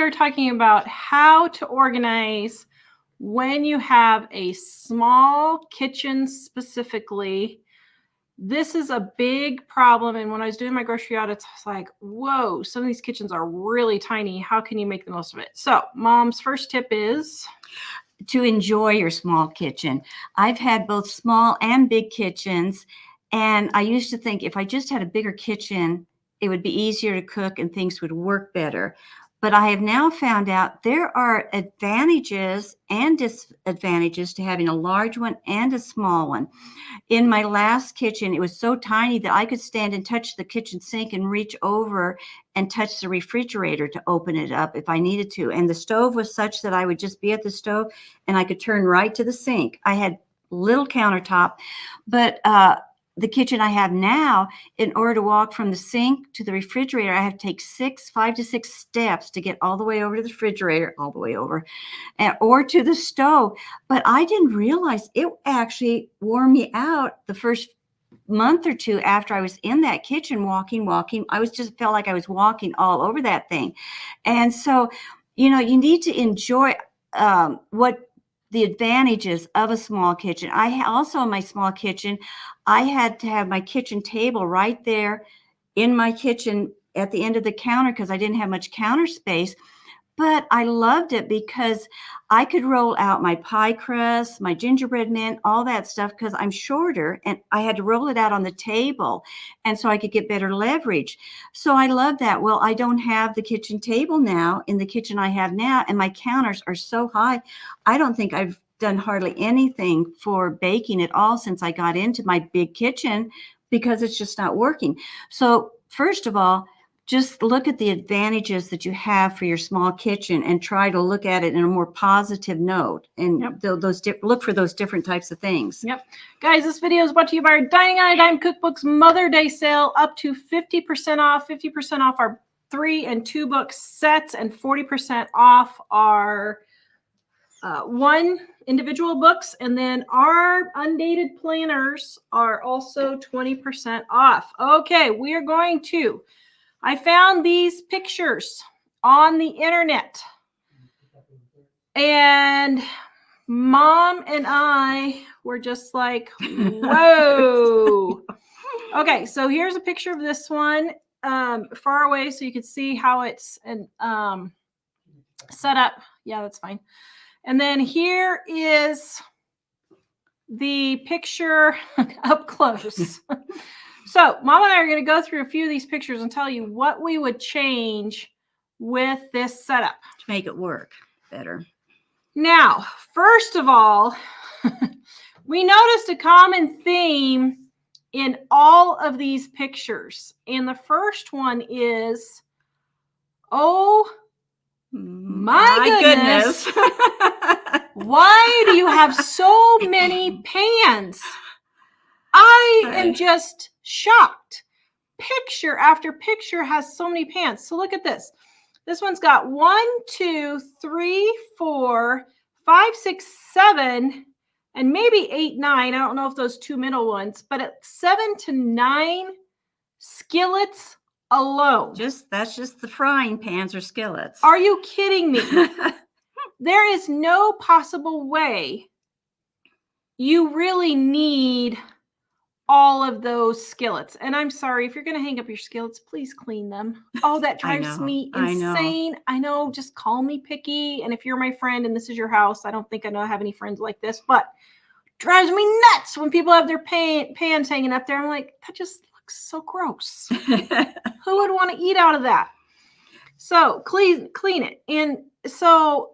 are talking about how to organize when you have a small kitchen specifically. This is a big problem. And when I was doing my grocery audits, I was like, whoa, some of these kitchens are really tiny. How can you make the most of it? So Mom's first tip is to enjoy your small kitchen. I've had both small and big kitchens, and I used to think if I just had a bigger kitchen, it would be easier to cook and things would work better. But I have now found out there are advantages and disadvantages to having a large one and a small one. In my last kitchen, it was so tiny that I could stand and touch the kitchen sink and reach over and touch the refrigerator to open it up if I needed to. And the stove was such that I would just be at the stove and I could turn right to the sink. I had little countertop, but the kitchen I have now, in order to walk from the sink to the refrigerator, I have to take 5 to 6 steps to get all the way over to the refrigerator, all the way over, or to the stove. But I didn't realize it actually wore me out the first month or two after I was in that kitchen walking. I was just felt like I was walking all over that thing. And so, you need to enjoy what the advantages of a small kitchen. I also, in my small kitchen, I had to have my kitchen table right there in my kitchen at the end of the counter because I didn't have much counter space. But I loved it because I could roll out my pie crust, my gingerbread mint, all that stuff because I'm shorter and I had to roll it out on the table. And so I could get better leverage. So I love that. Well, I don't have the kitchen table now in the kitchen I have now. And my counters are so high. I don't think I've done hardly anything for baking at all since I got into my big kitchen because it's just not working. So first of all, just look at the advantages that you have for your small kitchen and try to look at it in a more positive note and look for those different types of things. Yep. Guys, this video is brought to you by our Dining on a Dime Cookbooks Mother Day sale, up to 50% off, 50% off our 3 and 2 book sets and 40% off our 1 individual books. And then our undated planners are also 20% off. Okay, we are going to I found these pictures on the internet, and Mom and I were just like, whoa. Okay, so here's a picture of this one far away so you can see how it's set up. Yeah, that's fine. And then here is the picture up close. So Mom and I are going to go through a few of these pictures and tell you what we would change with this setup to make it work better. Now, first of all, we noticed a common theme in all of these pictures. And the first one is, oh my goodness. Why do you have so many pans? I am just shocked. Picture after picture has so many pans. So look at this. This one's got 1, 2, 3, 4, 5, 6, 7, and maybe 8, 9. I don't know if those 2 middle ones, but it's 7 to 9 skillets alone. That's just the frying pans or skillets. Are you kidding me? There is no possible way you really need all of those skillets. And I'm sorry, if you're going to hang up your skillets, please clean them. Oh, that drives me insane. I know, just call me picky. And if you're my friend and this is your house, I don't think I have any friends like this, but it drives me nuts when people have their pans hanging up there. I'm like, that just looks so gross. Who would want to eat out of that? So clean it. And so,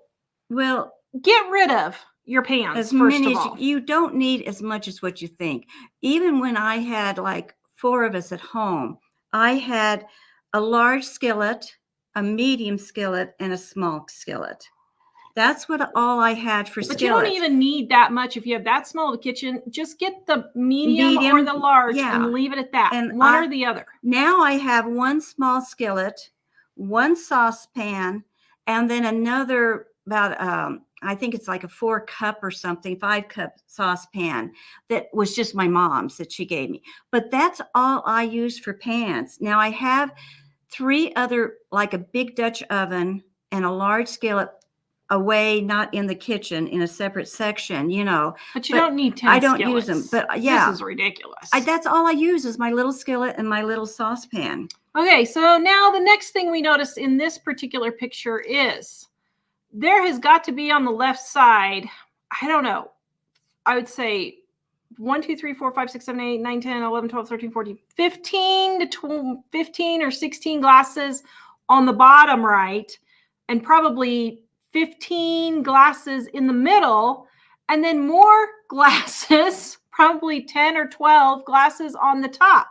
well, get rid of your pans, first of all. You don't need as much as what you think. Even when I had like 4 of us at home, I had a large skillet, a medium skillet, and a small skillet. That's what all I had for skillets. But you don't even need that much if you have that small of a kitchen. Just get the medium or the large and leave it at that. And one or the other. Now I have 1 small skillet, 1 saucepan, and then another about I think it's like a 4-cup or something, 5-cup saucepan that was just my mom's that she gave me. But that's all I use for pans. Now I have 3 other, like a big Dutch oven and a large skillet away, not in the kitchen, in a separate section, you know. But you don't need 10 I don't skillets. use them, but yeah. This is ridiculous. That's all I use is my little skillet and my little saucepan. Okay, so now the next thing we notice in this particular picture is there has got to be on the left side, I don't know, I would say 1, 2, 3, 4, 5, 6, 7, 8, 9, 10, 11, 12, 13, 14, 15 or 16 glasses on the bottom right, and probably 15 glasses in the middle, and then more glasses, probably 10 or 12 glasses on the top.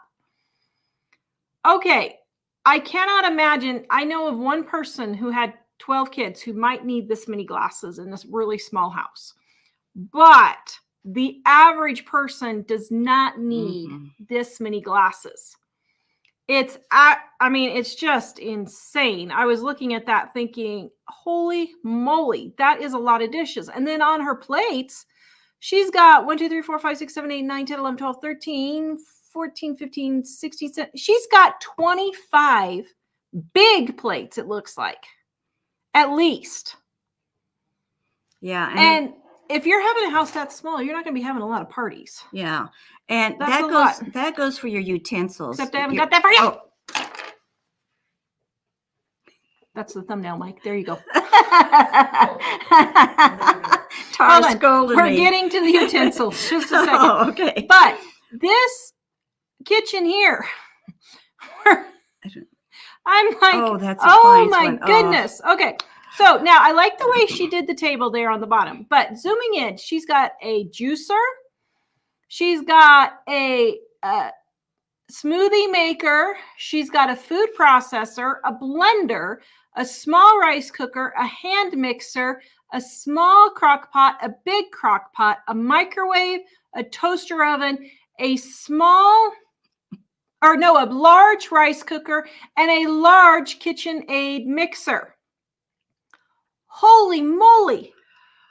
Okay, I cannot imagine. I know of one person who had 12 kids who might need this many glasses in this really small house. But the average person does not need this many glasses. It's just insane. I was looking at that thinking, holy moly, that is a lot of dishes. And then on her plates, she's got 1, 2, 3, 4, 5, 6, 7, 8, 9, 10, 11, 12, 13, 14, 15, 16. She's got 25 big plates, it looks like, at least. Yeah. And if you're having a house that small, you're not going to be having a lot of parties. Yeah. And That's that goes for your utensils. Except I haven't got that for you. Oh. That's the thumbnail, Mike. There you go. Tara scolded me. We're getting to the utensils. Just a second. Oh, okay. But this kitchen here, I'm like, oh, that's my goodness. Oh. Okay. So now I like the way she did the table there on the bottom, but zooming in, she's got a juicer. She's got a smoothie maker. She's got a food processor, a blender, a small rice cooker, a hand mixer, a small crock pot, a big crock pot, a microwave, a toaster oven, a large rice cooker, and a large KitchenAid mixer. Holy moly.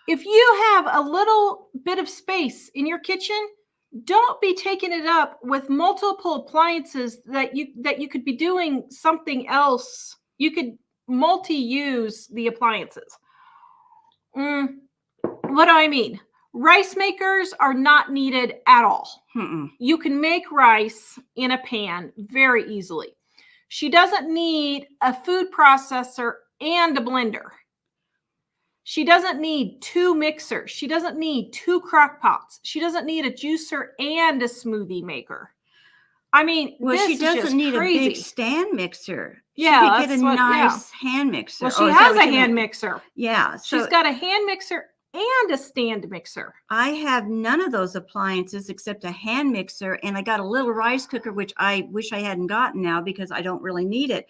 If you have a little bit of space in your kitchen, don't be taking it up with multiple appliances that you could be doing something else. You could multi-use the appliances. What do I mean? Rice makers are not needed at all. You can make rice in a pan very easily. She doesn't need a food processor and a blender. She doesn't need 2 mixers. She doesn't need 2 crock pots. She doesn't need a juicer and a smoothie maker. I mean, she doesn't need a big stand mixer. Yeah, she could get a nice hand mixer. Well, she has a hand mixer. Yeah. So she's got a hand mixer and a stand mixer. I have none of those appliances except a hand mixer, and I got a little rice cooker, which I wish I hadn't gotten now because I don't really need it.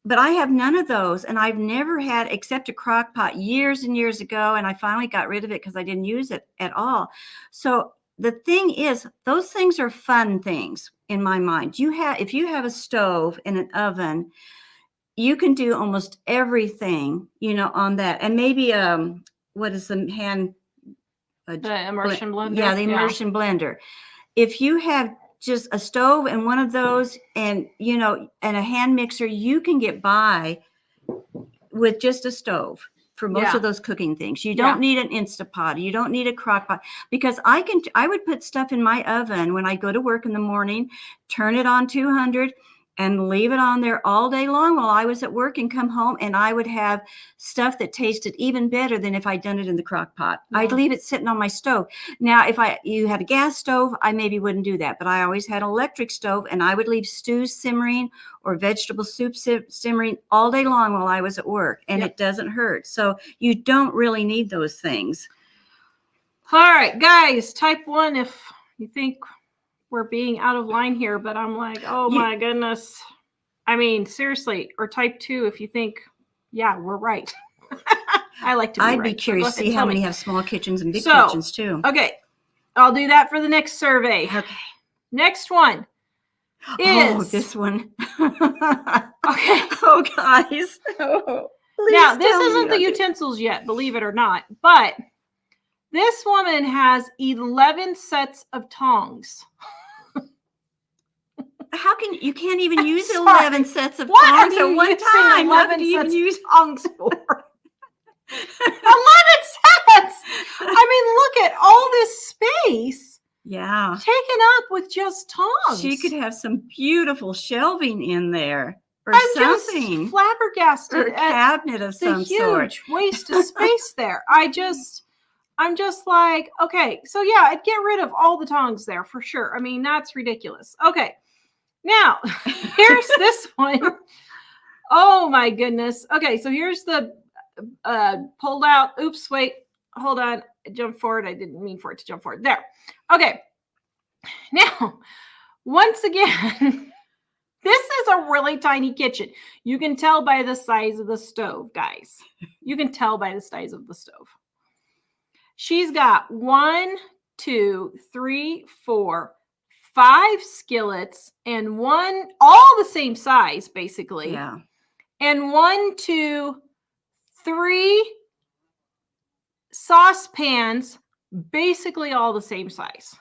But I have none of those, and I've never had except a crock pot years and years ago, and I finally got rid of it because I didn't use it at all. So the thing is, those things are fun things in my mind. If you have a stove and an oven, you can do almost everything, on that. And maybe what is the hand? The immersion blender. Yeah, the immersion blender. If you have just a stove and one of those and a hand mixer, you can get by with just a stove for most of those cooking things. You don't need an Instapot. You don't need a crock pot, because I would put stuff in my oven when I go to work in the morning, turn it on 200 and leave it on there all day long while I was at work, and come home and I would have stuff that tasted even better than if I'd done it in the crock pot. I'd leave it sitting on my stove. Now, if you had a gas stove, I maybe wouldn't do that, but I always had an electric stove, and I would leave stews simmering or vegetable soup simmering all day long while I was at work, and it doesn't hurt. So you don't really need those things. All right, guys, type 1 if you think we're being out of line here, but I'm like, oh my goodness. I mean, seriously. Or type 2 if you think, yeah, we're right. I like to be I'd right. be curious to see how many have small kitchens and big So, kitchens too. Okay, I'll do that for the next survey. Okay. Next one is this one. Okay. Oh, guys. Oh, now, this isn't the utensils yet, believe it or not, but this woman has 11 sets of tongs. How can you can't even use Sorry. 11 sets of What tongs are at you one using time? How 11 do you even sets use of tongs for? 11 sets. I mean, look at all this space Yeah. taken up with just tongs. She could have some beautiful shelving in there or I'm something. just flabbergasted Or a at cabinet of the some sort. huge waste of space there. I'm just like, okay, so yeah, I'd get rid of all the tongs there for sure. I mean, that's ridiculous. Okay, now here's this one. Oh my goodness. Okay, so here's the pulled out. Oops, wait, hold on. I jumped forward. I didn't mean for it to jump forward. There. Okay. Now, once again, this is a really tiny kitchen. You can tell by the size of the stove, guys. You can tell by the size of the stove. She's got 1, 2, 3, 4, 5 skillets and one, all the same size, basically. Yeah. And 1, 2, 3 saucepans, basically all the same size.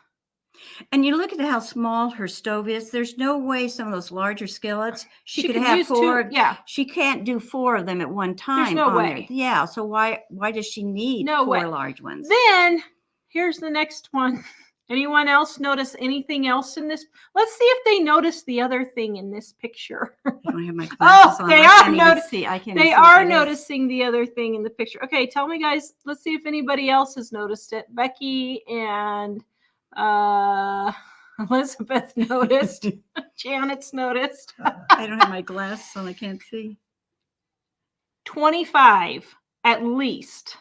And you look at how small her stove is. There's no way some of those larger skillets she could have use 4. 2. Yeah. She can't do 4 of them at one time. no on way. There. Yeah. So why does she need No 4 way. large ones? Then here's the next one. Anyone else notice anything else in this? Let's see if they notice the other thing in this picture. I don't have my glasses on. They I are can't even see. I can't They even see are what that is. noticing the other thing in the picture. Okay, tell me, guys. Let's see if anybody else has noticed it. Becky and Elizabeth noticed. Janet's noticed. I don't have my glasses on. I can't see. 25 at least.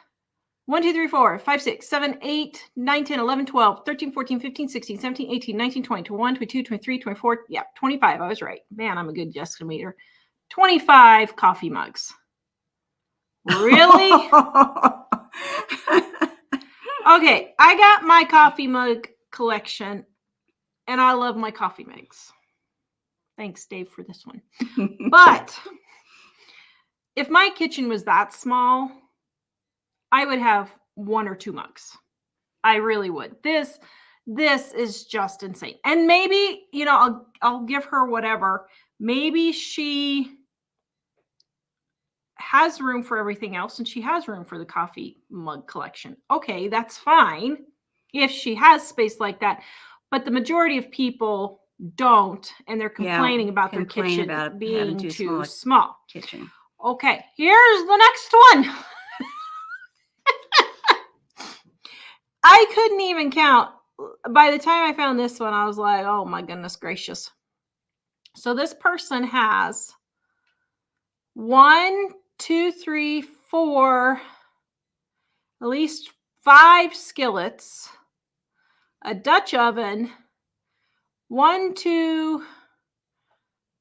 1, 2, 3, 4, 5, 6, 7, 8, 9, 10, 11, 12, 13, 14, 15, 16, 17, 18, 19, 20, 21, 22, 23, 24. Yeah, 25. I was right. Man, I'm a good guesstimator. 25 coffee mugs. Really? Okay, I got my coffee mug collection, and I love my coffee mugs. Thanks, Dave, for this one. But if my kitchen was that small, I would have 1 or 2 mugs. I really would. This is just insane. And maybe, I'll give her whatever. Maybe she has room for everything else and she has room for the coffee mug collection. Okay, that's fine if she has space like that. But the majority of people don't, and they're complaining about their kitchen being too small. Kitchen. Okay, here's the next one. I couldn't even count. By the time I found this one, I was like, oh my goodness gracious. So this person has 1, 2, 3, 4, at least 5 skillets, a Dutch oven, 1, 2,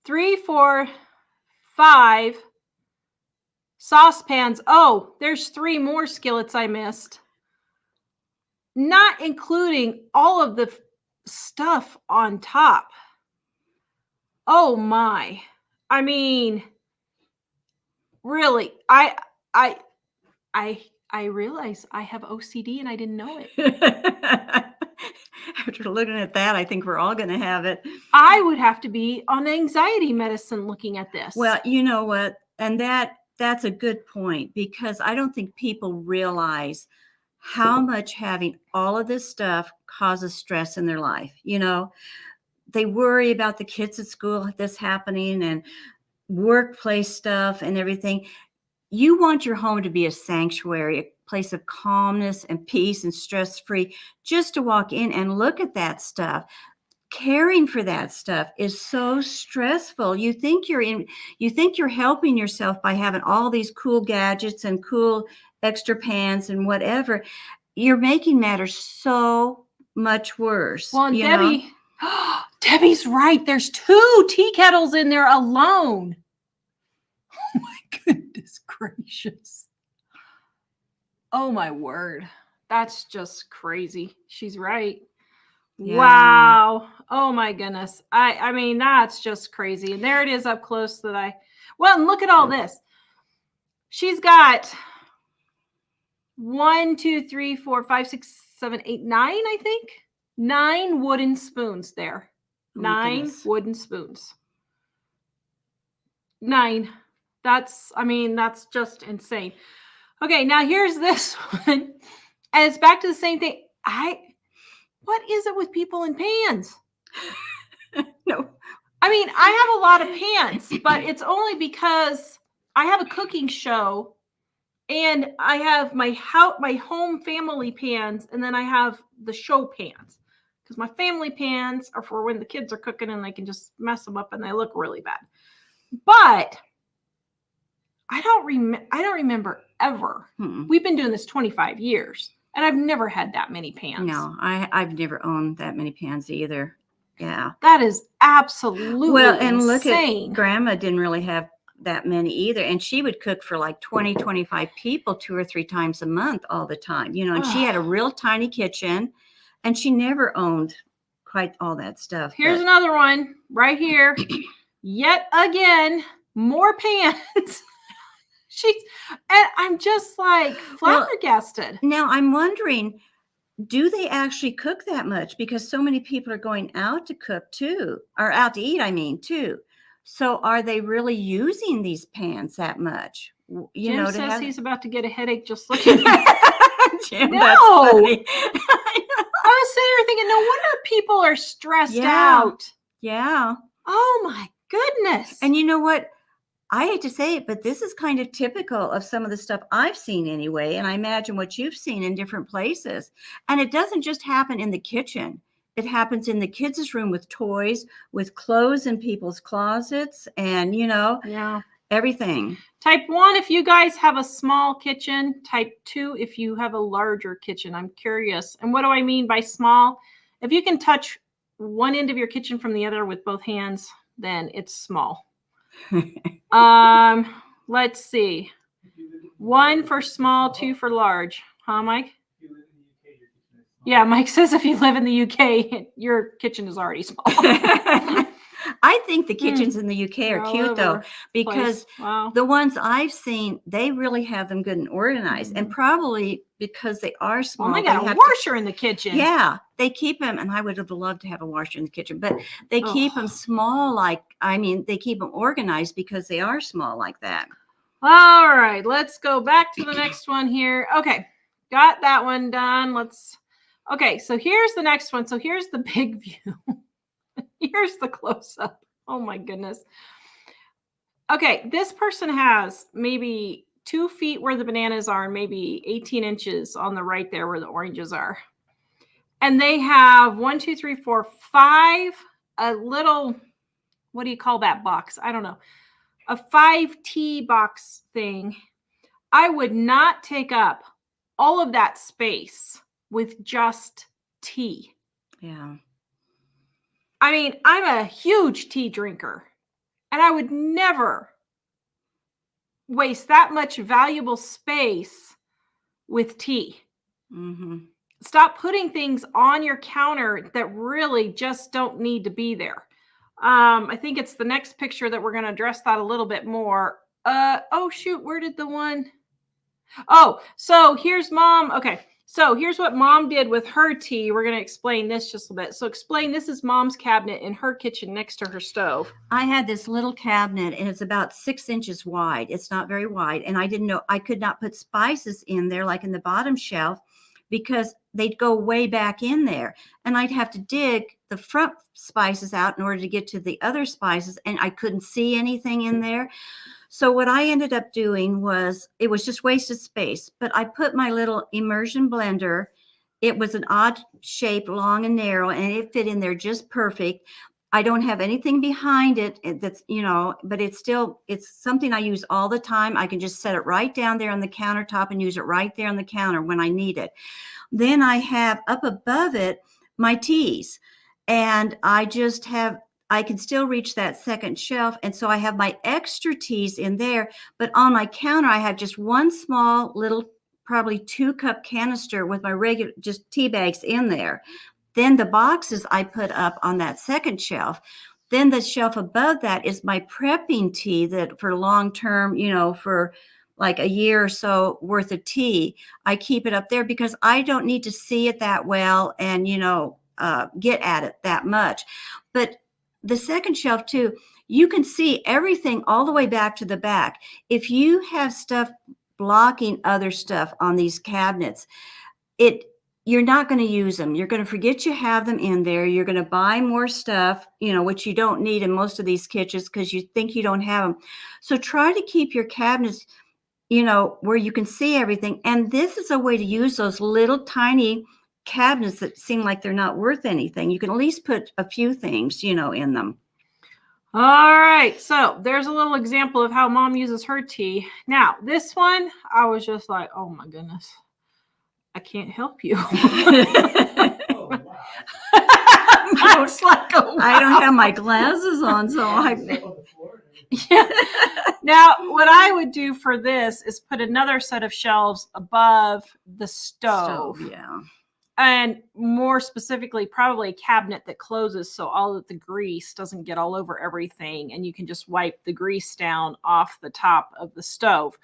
3, 4, 5 saucepans. Oh, there's 3 more skillets I missed. Not including all of the stuff on top. Oh my. I mean, really, I realize I have OCD and I didn't know it. After looking at that, I think we're all going to have it. I would have to be on anxiety medicine looking at this. Well, you know what? And that's a good point, because I don't think people realize how much having all of this stuff causes stress in their life. They worry about the kids at school, this happening, and workplace stuff and everything. You want your home to be a sanctuary, a place of calmness and peace and stress-free, just to walk in and look at that stuff. Caring for that stuff is so stressful. You think you're helping yourself by having all these cool gadgets and cool extra pans and whatever. You're making matters so much worse. Well, and Debbie's right. There's 2 tea kettles in there alone. Oh my goodness gracious. Oh my word. That's just crazy. She's right. Yeah. Wow. Oh my goodness. I mean, that's just crazy. And there it is up close well, and look at all this. She's got 1, 2, 3, 4, 5, 6, 7, 8, 9, I think. 9 wooden spoons there. my 9 goodness. wooden spoons. 9. That's just insane. Okay, now here's this one. And it's back to the same thing. What is it with people in pans? No. I mean, I have a lot of pans, but it's only because I have a cooking show and I have my home family pans, and then I have the show pans. Because my family pans are for when the kids are cooking and they can just mess them up and they look really bad. But I don't remember ever. We've been doing this 25 years, and I've never had that many pans. No, I've never owned that many pans either. Yeah. That is absolutely and look insane. at Grandma didn't really have that many either. And she would cook for like 20, 25 people 2 or 3 times a month all the time, and she had a real tiny kitchen and she never owned quite all that stuff. Here's another one right here. Yet again, more pans. And I'm just like flabbergasted. Now I'm wondering, do they actually cook that much? Because so many people are going out to cook too, or out to eat, I mean, too. So are they really using these pans that much? Jim says he's about to get a headache just looking at it. Jim, no. That's funny. I was sitting here thinking, no wonder people are stressed out. Yeah. Oh my goodness. And you know what? I hate to say it, but this is kind of typical of some of the stuff I've seen anyway. And I imagine what you've seen in different places. And it doesn't just happen in the kitchen. It happens in the kids' room with toys, with clothes in people's closets, and, everything. Type 1 if you guys have a small kitchen. Type 2 if you have a larger kitchen. I'm curious. And what do I mean by small? If you can touch one end of your kitchen from the other with both hands, then it's small. Let's see. 1 for small, 2 for large. Huh, Mike? Yeah, Mike says if you live in the UK, your kitchen is already small. I think the kitchens in the UK are cute though, because the ones I've seen, they really have them good and organized, and probably because they are small. Well, they got a washer in the kitchen. Yeah, they keep them, and I would have loved to have a washer in the kitchen, but they keep them small. They keep them organized because they are small like that. All right, let's go back to the next one here. Okay, got that one done. Okay, so here's the next one. So here's the big view. Here's the close-up. Oh my goodness. Okay, this person has maybe 2 feet where the bananas are and maybe 18 inches on the right there where the oranges are. And they have 1, 2, 3, 4, 5, a little, what do you call that box? I don't know. A 5 tea box thing. I would not take up all of that space with just tea. Yeah. I mean, I'm a huge tea drinker, and I would never waste that much valuable space with tea. Mm-hmm. Stop putting things on your counter that really just don't need to be there. I think it's the next picture that we're going to address that a little bit more. Oh, shoot, where did the one? Oh, so here's Mom. Okay. So here's what Mom did with her tea. We're going to explain this just a bit. So this is Mom's cabinet in her kitchen next to her stove. I had this little cabinet, and it's about 6 inches wide. It's not very wide. And I didn't know I could not put spices in there like in the bottom shelf because they'd go way back in there. And I'd have to dig the front spices out in order to get to the other spices. And I couldn't see anything in there. So what I ended up doing was, it was just wasted space, but I put my little immersion blender. It was an odd shape, long and narrow, and it fit in there just perfect. I don't have anything behind it that's, but it's something I use all the time. I can just set it right down there on the countertop and use it right there on the counter when I need it. Then I have up above it my teas, and I can still reach that second shelf. And so I have my extra teas in there, but on my counter, I have just one small little, probably 2-cup canister with my regular, just tea bags in there. Then the boxes I put up on that second shelf. Then the shelf above that is my prepping tea that for long-term, for like a year or so worth of tea. I keep it up there because I don't need to see it that well. And, get at it that much. But the second shelf too, you can see everything all the way back to the back. If you have stuff blocking other stuff on these cabinets, you're not going to use them. You're going to forget you have them in there. You're going to buy more stuff, which you don't need in most of these kitchens because you think you don't have them. So try to keep your cabinets, where you can see everything. And this is a way to use those little tiny cabinets that seem like they're not worth anything. You can at least put a few things, in them. All right, so there's a little example of how Mom uses her tea. Now, this one, I was just like, oh my goodness, I can't help you. Oh, wow. That's like a wow. I don't have my glasses on, so yeah. Now, what I would do for this is put another set of shelves above the stove. Yeah. And more specifically, probably a cabinet that closes so all of the grease doesn't get all over everything, and you can just wipe the grease down off the top of the stove.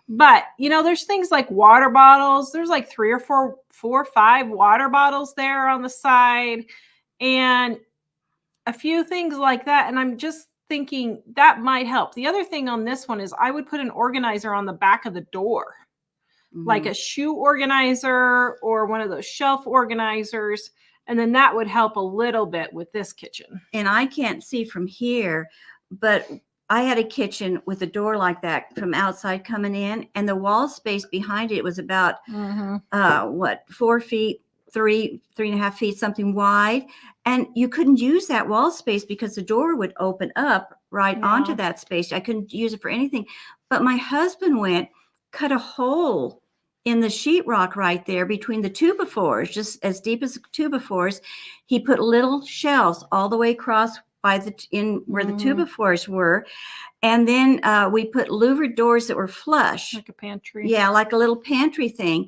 But, there's things like water bottles. There's like 3 or 4 or 5 water bottles there on the side and a few things like that. And I'm just thinking that might help. The other thing on this one is I would put an organizer on the back of the door. Like a shoe organizer or one of those shelf organizers. And then that would help a little bit with this kitchen. And I can't see from here, but I had a kitchen with a door like that from outside coming in, and the wall space behind it was about 4 feet, 3.5 feet, something wide. And you couldn't use that wall space because the door would open up right onto that space. I couldn't use it for anything. But my husband cut a hole in the sheetrock right there between the 2x4s, just as deep as 2x4s. He put little shelves all the way across where the 2x4s were. And then we put louvered doors that were flush. Like a pantry. Yeah, like a little pantry thing.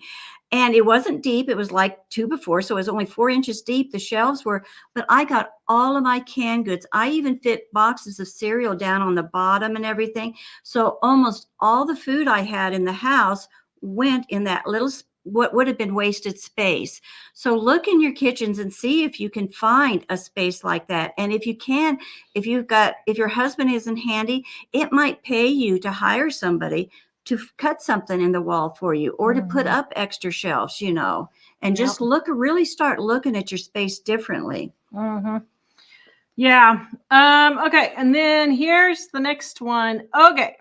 And it wasn't deep. It was like 2x4, so it was only 4 inches deep. The shelves were, but I got all of my canned goods. I even fit boxes of cereal down on the bottom and everything. So almost all the food I had in the house went in that little, what would have been wasted space. So look in your kitchens and see if you can find a space like that. And if you can, if your husband isn't handy, it might pay you to hire somebody to cut something in the wall for you, or to put up extra shelves, and just really start looking at your space differently. Yeah. Okay. And then here's the next one. Okay.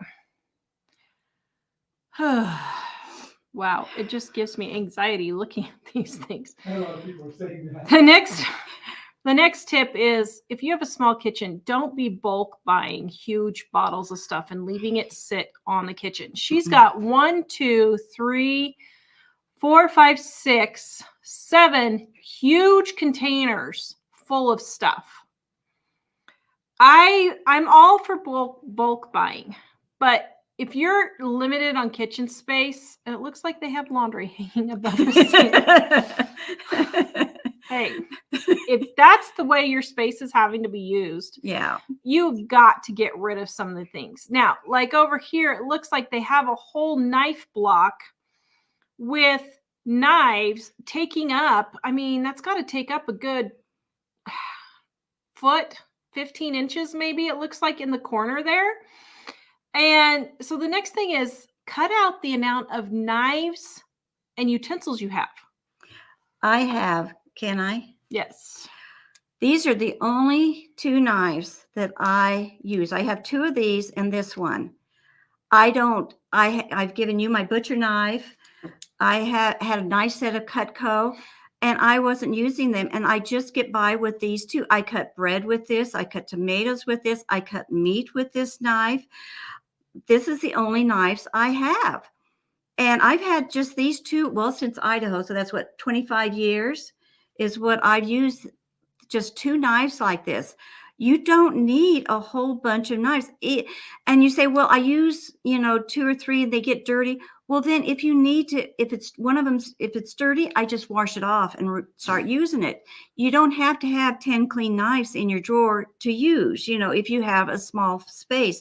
Wow. It just gives me anxiety looking at these things. A lot of people are saying that. The next tip is, if you have a small kitchen, don't be bulk buying huge bottles of stuff and leaving it sit on the kitchen. She's got 1, 2, 3, 4, 5, 6, 7 huge containers full of stuff. I'm all for bulk buying, but if you're limited on kitchen space, and it looks like they have laundry hanging above the sink. Hey, if that's the way your space is having to be used, you've got to get rid of some of the things. Now, like over here, it looks like they have a whole knife block with knives taking up. I mean, that's got to take up a good foot, 15 inches maybe, it looks like, in the corner there. And so the next thing is cut out the amount of knives and utensils you have. I have. Can I? Yes. These are the only 2 knives that I use. I have 2 of these and this one. I've given you my butcher knife. I had a nice set of Cutco, and I wasn't using them. And I just get by with these 2. I cut bread with this. I cut tomatoes with this. I cut meat with this knife. This is the only knives I have. And I've had just these 2, since Idaho. So that's 25 years is what I've used, just 2 knives like this. You don't need a whole bunch of knives. And you say, well, I use, 2 or 3 and they get dirty. Well, then if you need to, if it's one of them, if it's dirty, I just wash it off and start using it. You don't have to have 10 clean knives in your drawer to use, if you have a small space.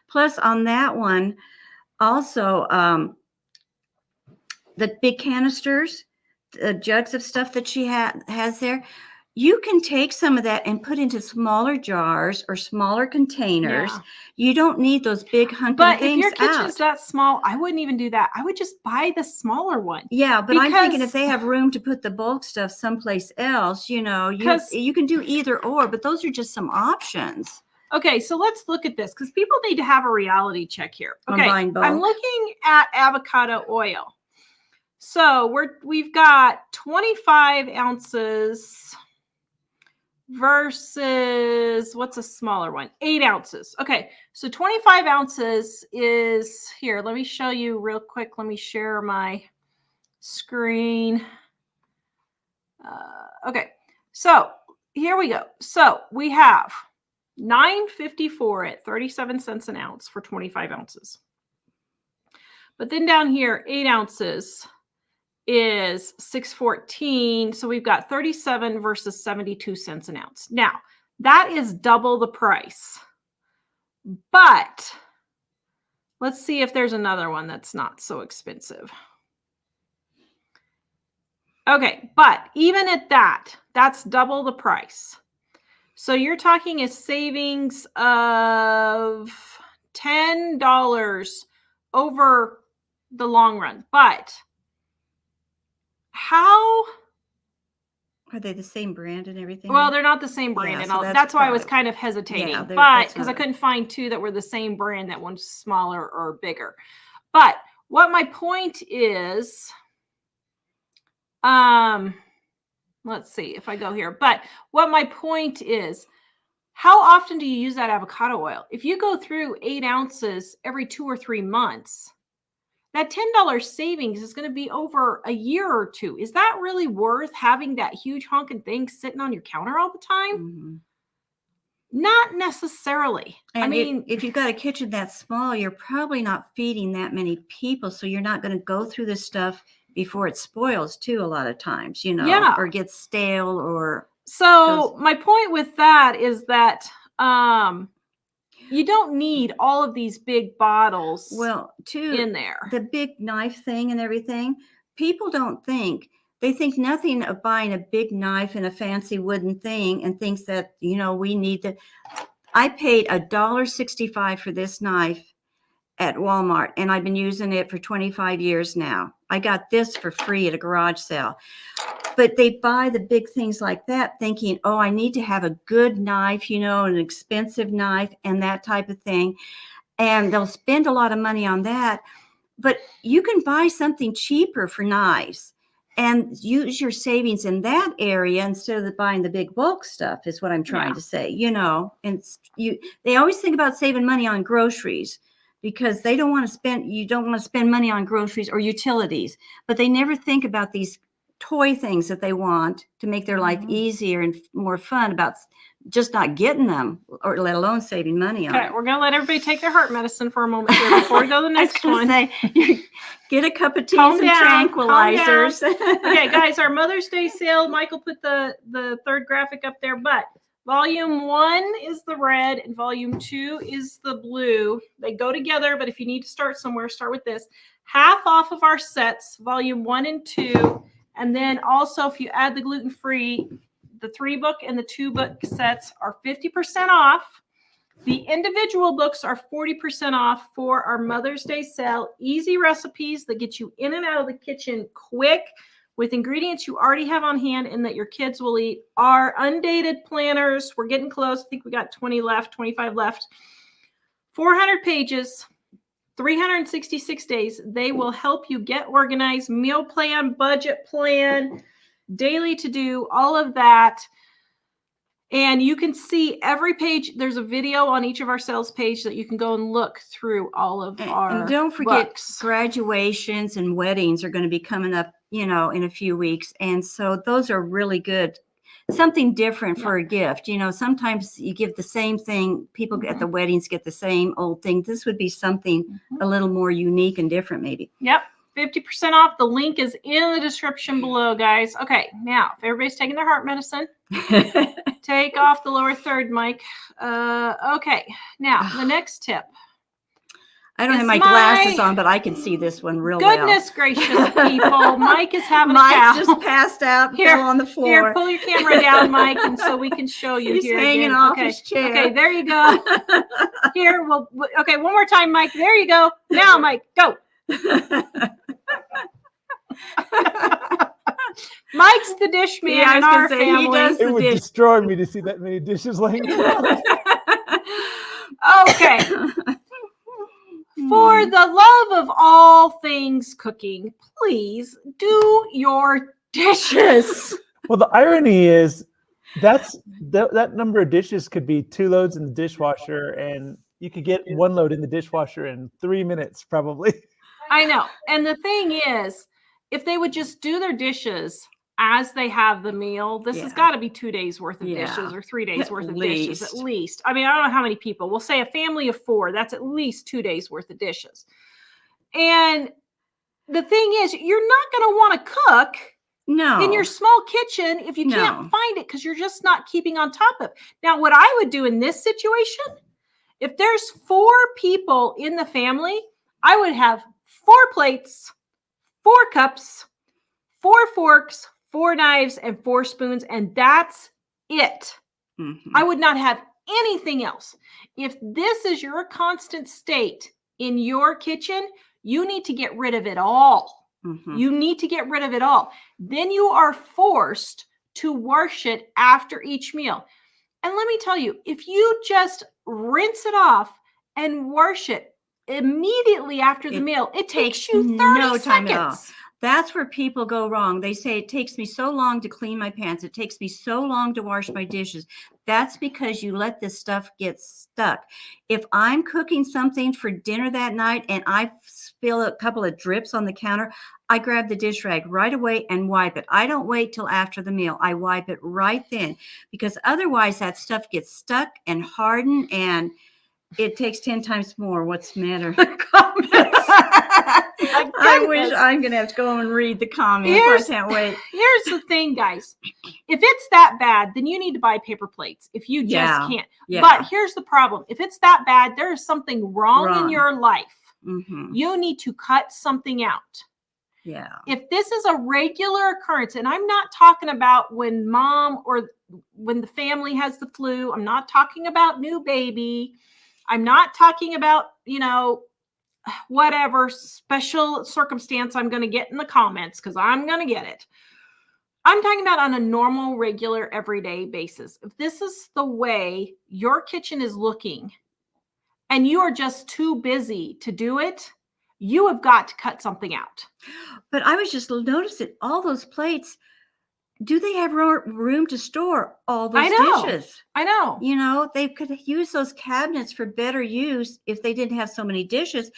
Plus on that one, also, the big canisters, the jugs of stuff that she has there, You can take some of that and put into smaller jars or smaller containers. Yeah. You don't need those big hunking But if things your kitchen's out. that small, I wouldn't even do that. I would just buy the smaller one. Yeah, but I'm thinking if Because- they have room to put the bulk stuff someplace else, you know, you 'Cause- you can do either or, but those are just some options. Okay, so let's look at this because people need to have a reality check here. On Okay, buying bulk. I'm looking at avocado oil. So we've got 25 ounces versus what's a smaller one? 8 ounces. Okay, so 25 ounces is here. Let me show you real quick. Let me share my screen. Okay, so here we go. So we have $9.54 at 37 cents an ounce for 25 ounces. But then down here, 8 ounces is $6.14. So we've got 37 versus 72 cents an ounce. Now, that is double the price. But let's see if there's another one that's not so expensive. Okay, but even at that, that's double the price. So you're talking a savings of $10 over the long run. But how Are they the same brand and everything? well, they're not the same brand, Yeah, and so all. that's That's why I was probably- kind of hesitating. Yeah, but that's because I not- couldn't find two that were the same brand, that one's smaller or bigger. But what my point is, let's see if I go here. But what my point is, how often do you use that avocado oil? If you go through 8 ounces every 2 or 3 months, that $10 savings is going to be over a year or two. Is that really worth having that huge honking thing sitting on your counter all the time? Mm-hmm. Not necessarily. And I mean, if you've got a kitchen that small, you're probably not feeding that many people, so you're not going to go through this stuff before it spoils too. A lot of times, you know, Yeah. or gets stale, or so my point with that is that you don't need all of these big bottles in there. The big knife thing and everything. People don't think. They think nothing of buying a big knife and a fancy wooden thing and thinks that, you know, we need to. I paid $1.65 for this knife at Walmart, and I've been using it for 25 years now. I got this for free at a garage sale. But they buy the big things like that thinking, oh, I need to have a good knife, you know, an expensive knife and that type of thing. And they'll spend a lot of money on that. But you can buy something cheaper for knives and use your savings in that area instead of buying the big bulk stuff, is what I'm trying to say, you know. And they always think about saving money on groceries because they don't want to spend, you don't want to spend money on groceries or utilities, but they never think about these toy things that they want to make their life easier and more fun, about just not getting them, or let alone saving money on Okay, it. we're going to let everybody take their heart medicine for a moment here before we go to the next one. Get a cup of tea, Calm some down, tranquilizers. Okay, guys, our Mother's Day sale, Michael put the third graphic up there, but volume 1 is the red and volume 2 is the blue. They go together, but if you need to start somewhere, start with this. Half off of our sets, volume 1 and 2. And then also, if you add the gluten-free, the 3-book and the 2-book sets are 50% off. The individual books are 40% off for our Mother's Day sale. Easy recipes that get you in and out of the kitchen quick with ingredients you already have on hand and that your kids will eat. Our undated planners, we're getting close. I think we got 20 left, 25 left. 400 pages. 366 days. They will help you get organized, meal plan, budget plan, daily to do, all of that. And you can see every page. There's a video on each of our sales page that you can go and look through all of our And don't forget, books. graduations and weddings are going to be coming up, you know, in a few weeks. And so those are really good. Something different for a gift. You know, sometimes you give the same thing. People at the weddings get the same old thing. This would be something a little more unique and different, maybe. Yep. 50% off. The link is in the description below, guys. Okay. Now, if everybody's taking their heart medicine, take off the lower third, Mike. Okay. Now, the next tip. I don't have It's my glasses on, but I can see this one real well. Goodness gracious, people. Mike is having Mike's a cow. just passed out, Here, fell on the floor. Here, pull your camera down, Mike, and so we can show you He's here hanging again. off Okay. his chair. Okay, there you go. Here, okay, one more time, Mike. There you go. Now, Mike, go. Mike's the dish man in our family. He does It would destroy me to see that many dishes laying around. Okay. For the love of all things cooking, please do your dishes. Well, the irony is that number of dishes could be 2 loads in the dishwasher, and you could get 1 load in the dishwasher in 3 minutes, probably. I know. And the thing is, if they would just do their dishes as they have the meal, this has got to be 2 days worth of dishes or 3 days worth of dishes at least. I mean, I don't know how many people. We'll say a family of 4. That's at least 2 days worth of dishes. And the thing is, you're not going to want to cook in your small kitchen if you can't find it because you're just not keeping on top of it. Now, what I would do in this situation, if there's 4 people in the family, I would have 4 plates, 4 cups, 4 forks, 4 knives, and 4 spoons, and that's it. Mm-hmm. I would not have anything else. If this is your constant state in your kitchen, you need to get rid of it all. Mm-hmm. You need to get rid of it all. Then you are forced to wash it after each meal. And let me tell you, if you just rinse it off and wash it immediately after the meal, it takes you 30 seconds. At all. That's where people go wrong. They say, it takes me so long to clean my pans. It takes me so long to wash my dishes. That's because you let this stuff get stuck. If I'm cooking something for dinner that night and I spill a couple of drips on the counter, I grab the dish rag right away and wipe it. I don't wait till after the meal. I wipe it right then because otherwise that stuff gets stuck and hardened and it takes 10 times more. What's the matter? I wish I'm going to have to go and read the comments. I can't wait. Here's the thing, guys. If it's that bad, then you need to buy paper plates if you just can't. Yeah. But here's the problem. If it's that bad, there is something wrong in your life. Mm-hmm. You need to cut something out. Yeah. If this is a regular occurrence, and I'm not talking about when mom or when the family has the flu, I'm not talking about new baby. I'm not talking about, whatever special circumstance I'm going to get in the comments because I'm going to get it. I'm talking about on a normal, regular, everyday basis. If this is the way your kitchen is looking and you are just too busy to do it, you have got to cut something out. But I was just noticing all those plates. Do they have room to store all those dishes? I know. They could use those cabinets for better use if they didn't have so many dishes.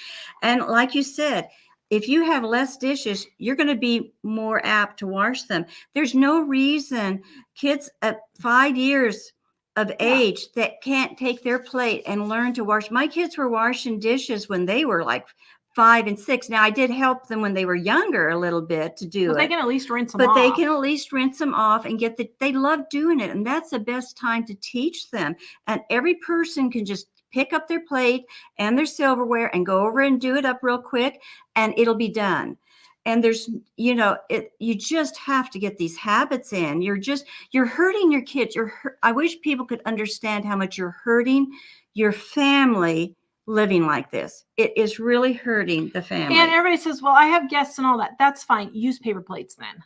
And like you said, if you have less dishes, you're going to be more apt to wash them. There's no reason kids at 5 years of age that can't take their plate and learn to wash. My kids were washing dishes when they were like 5 and 6. Now I did help them when they were younger a little bit to do it. They can at least rinse them off. But they can at least rinse them off and they love doing it. And that's the best time to teach them. And every person can just pick up their plate and their silverware and go over and do it up real quick and it'll be done. And there's, you just have to get these habits in. You're hurting your kids. I wish people could understand how much you're hurting your family living like this. It is really hurting the family. And everybody says, well, I have guests and all that. That's fine. Use paper plates then.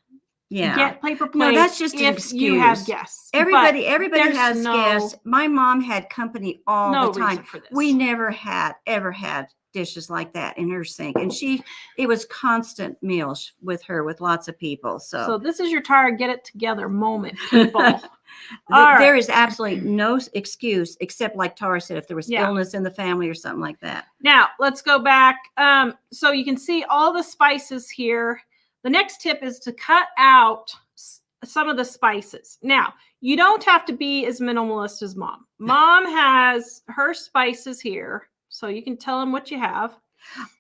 Yeah. Get paper plates. No, that's just an excuse. You have guests. Everybody has guests. My mom had company all the time. For this. We never ever had dishes like that in her sink. And it was constant meals with her, with lots of people. So this is your tired get it together moment, people. There is absolutely no excuse except, like Tara said, if there was illness in the family or something like that. Now let's go back. So you can see all the spices here. The next tip is to cut out some of the spices. Now, you don't have to be as minimalist as mom. Mom has her spices here, so you can tell them what you have.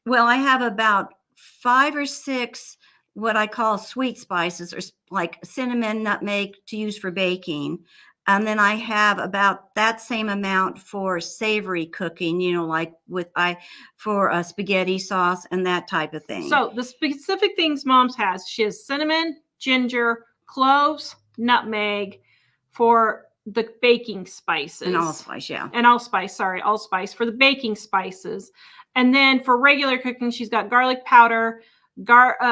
Well, I have about 5 or 6 what I call sweet spices, or like cinnamon, nutmeg to use for baking. And then I have about that same amount for savory cooking, like for spaghetti sauce and that type of thing. So the specific things Mom's has, she has cinnamon, ginger, cloves, nutmeg for the baking spices. And allspice, yeah. And allspice for the baking spices. And then for regular cooking, she's got garlic powder,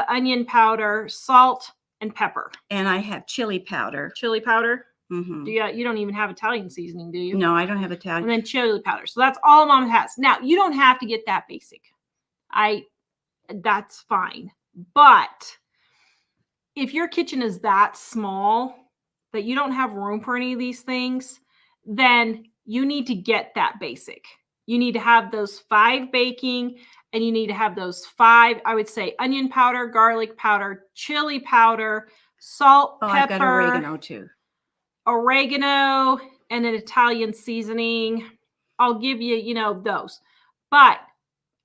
onion powder, salt, and pepper. And I have chili powder. Chili powder? Mm-hmm. You don't even have Italian seasoning, do you? No, I don't have Italian. And then chili powder. So that's all Mom has. Now, you don't have to get that basic. That's fine. But if your kitchen is that small that you don't have room for any of these things, then you need to get that basic. You need to have those 5 baking, and you need to have those 5, I would say, onion powder, garlic powder, chili powder, salt, pepper. I've got oregano too. Oregano and an Italian seasoning. I'll give you, those. But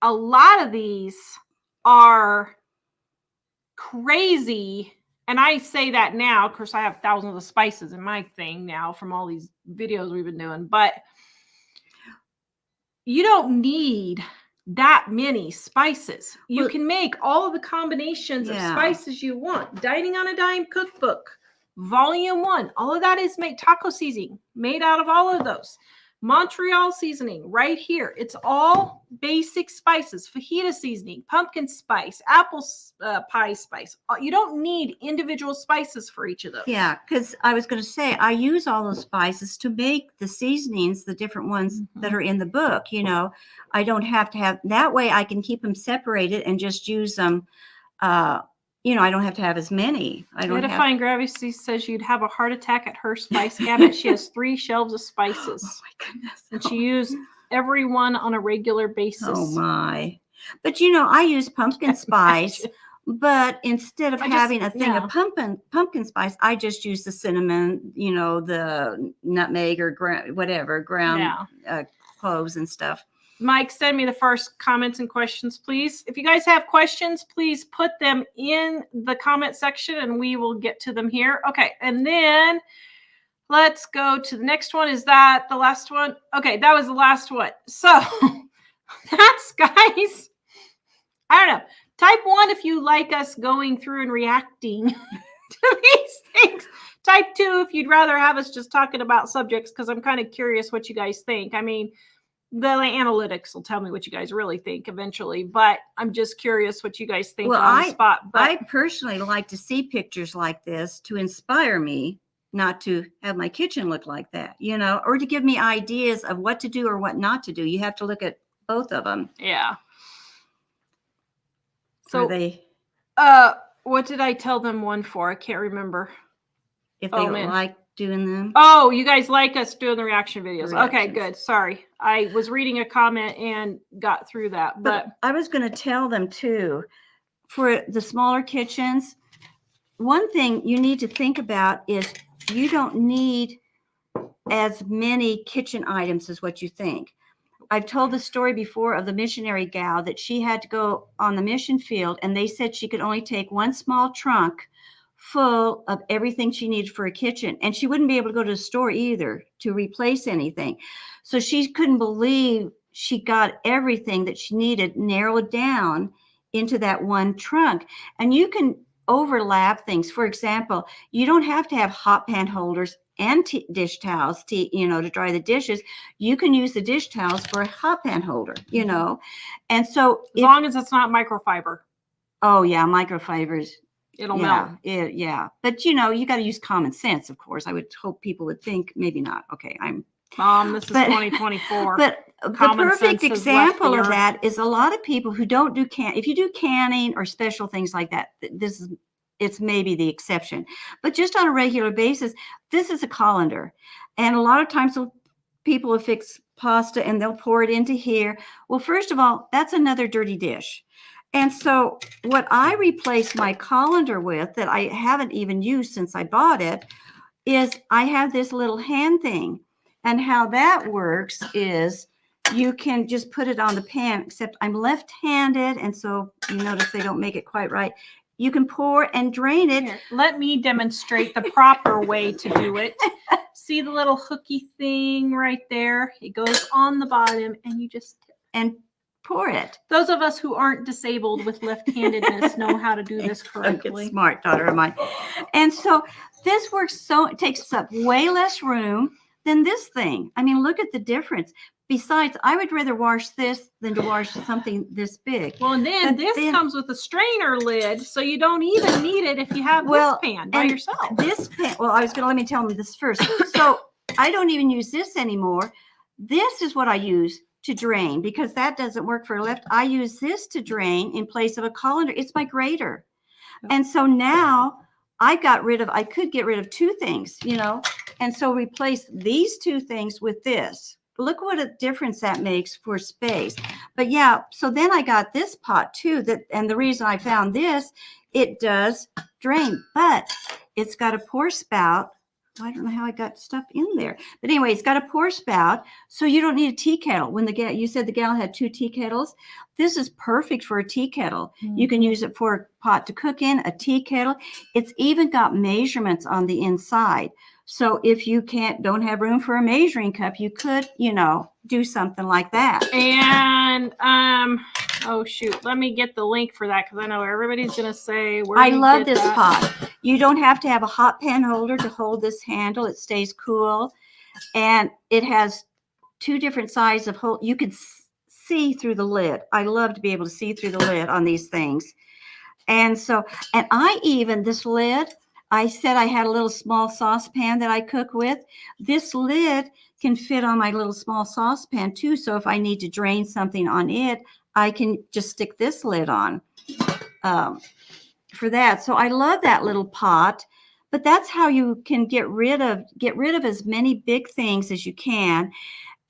a lot of these are crazy. And I say that now, of course, I have thousands of spices in my thing now from all these videos we've been doing, but you don't need that many spices. You can make all of the combinations of spices you want. Dining on a Dime cookbook, volume 1, all of that is made. Taco seasoning made out of all of those. Montreal seasoning right here. It's all basic spices. Fajita seasoning, pumpkin spice, apple pie spice. You don't need individual spices for each of those. Yeah, because I was going to say, I use all those spices to make the seasonings, the different ones that are in the book. I don't have to have, that way I can keep them separated and just use them. I don't have to have as many. Edifying Gravity says you'd have a heart attack at her spice cabinet. She has 3 shelves of spices. Oh my goodness. And she uses every one on a regular basis. Oh my. But I use pumpkin spice, but instead of having a thing of pumpkin spice, I just use the cinnamon, the nutmeg or ground cloves and stuff. Mike, send me the first comments and questions, please. If you guys have questions, please put them in the comment section and we will get to them here. Okay, and then let's go to the next one. Is that the last one? Okay, that was the last one. So that's, guys, I don't know. Type 1 if you like us going through and reacting to these things. Type 2 if you'd rather have us just talking about subjects, because I'm kind of curious what you guys think. I mean, the analytics will tell me what you guys really think eventually, but I'm just curious what you guys think on the spot. But I personally like to see pictures like this to inspire me, not to have my kitchen look like that, or to give me ideas of what to do or what not to do. You have to look at both of them. Yeah. So what did I tell them one for? I can't remember. If they like doing them. Oh, you guys like us doing the reaction videos. Okay, good. Sorry. I was reading a comment and got through that. But I was going to tell them too, for the smaller kitchens, one thing you need to think about is you don't need as many kitchen items as what you think. I've told the story before of the missionary gal that she had to go on the mission field, and they said she could only take one small trunk full of everything she needed for a kitchen. And she wouldn't be able to go to the store either to replace anything. So she couldn't believe she got everything that she needed narrowed down into that one trunk. And you can overlap things. For example, you don't have to have hot pan holders and dish towels to dry the dishes. You can use the dish towels for a hot pan holder, And so as long as it's not microfiber. Oh yeah, microfibers. It'll melt. Yeah. But you got to use common sense, of course. I would hope people would think, maybe not. Okay, this is 2024. But the perfect example of that is a lot of people who don't do if you do canning or special things like that, it's maybe the exception. But just on a regular basis, this is a colander. And a lot of times people will fix pasta and they'll pour it into here. Well, first of all, that's another dirty dish. And so what I replaced my colander with, that I haven't even used since I bought it, is I have this little hand thing. And how that works is you can just put it on the pan, except I'm left-handed. And so you notice they don't make it quite right. you can pour and drain it. Here, let me demonstrate the proper way to do it. See the little hooky thing right there? It goes on the bottom and you just and pour it. Those of us who aren't disabled with left-handedness know how to do this Get correctly. smart, daughter of mine. And so this works so, it takes up way less room than this thing. I mean, look at the difference. Besides, I would rather wash this than to wash something this big. Well, and then this comes with a strainer lid, so you don't even need it if you have this pan by yourself. This pan, well, let me tell them this first. So I don't even use this anymore. This is what I use to drain because that doesn't work for left. I use this to drain in place of a colander. It's my grater. And so now I could get rid of two things, you know, and so replace these two things with this. Look what a difference that makes for space. But yeah, so then I got this pot too, and the reason I found this, it does drain, but it's got a pour spout. I don't know how I got stuff in there, but anyway, it's got a pour spout, so you don't need a tea kettle. When you said the gal had 2 tea kettles, this is perfect for a tea kettle. Mm-hmm. You can use it for a pot to cook in, a tea kettle. It's even got measurements on the inside. So if you don't have room for a measuring cup, you could, you know, do something like that. And oh shoot, let me get the link for that because I know everybody's gonna say, where I love this pot. You don't have to have a hot pan holder to hold this handle. It stays cool, and it has 2 different sizes of hole. You could see through the lid. I love to be able to see through the lid on these things. And so, and this lid, I said I had a little small saucepan that I cook with. This lid can fit on my little small saucepan too. So if I need to drain something on it, I can just stick this lid on for that. So I love that little pot, but that's how you can get rid of as many big things as you can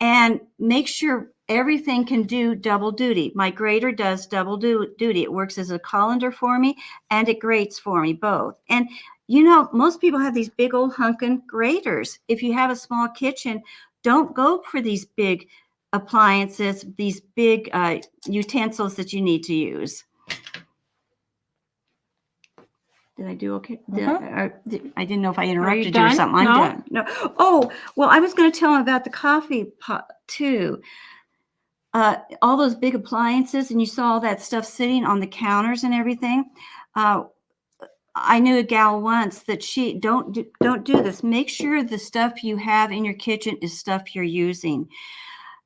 and make sure everything can do double duty. My grater does double duty. It works as a colander for me and it grates for me both. And you know, most people have these big old hunkin' graters. If you have a small kitchen, don't go for these big appliances, these big utensils that you need to use. Did I do okay? I didn't know if I interrupted you or something. I'm done. No. Oh, well, I was going to tell them about the coffee pot too. All those big appliances, and you saw all that stuff sitting on the counters and everything. I knew a gal once that she don't do this. Make sure the stuff you have in your kitchen is stuff you're using.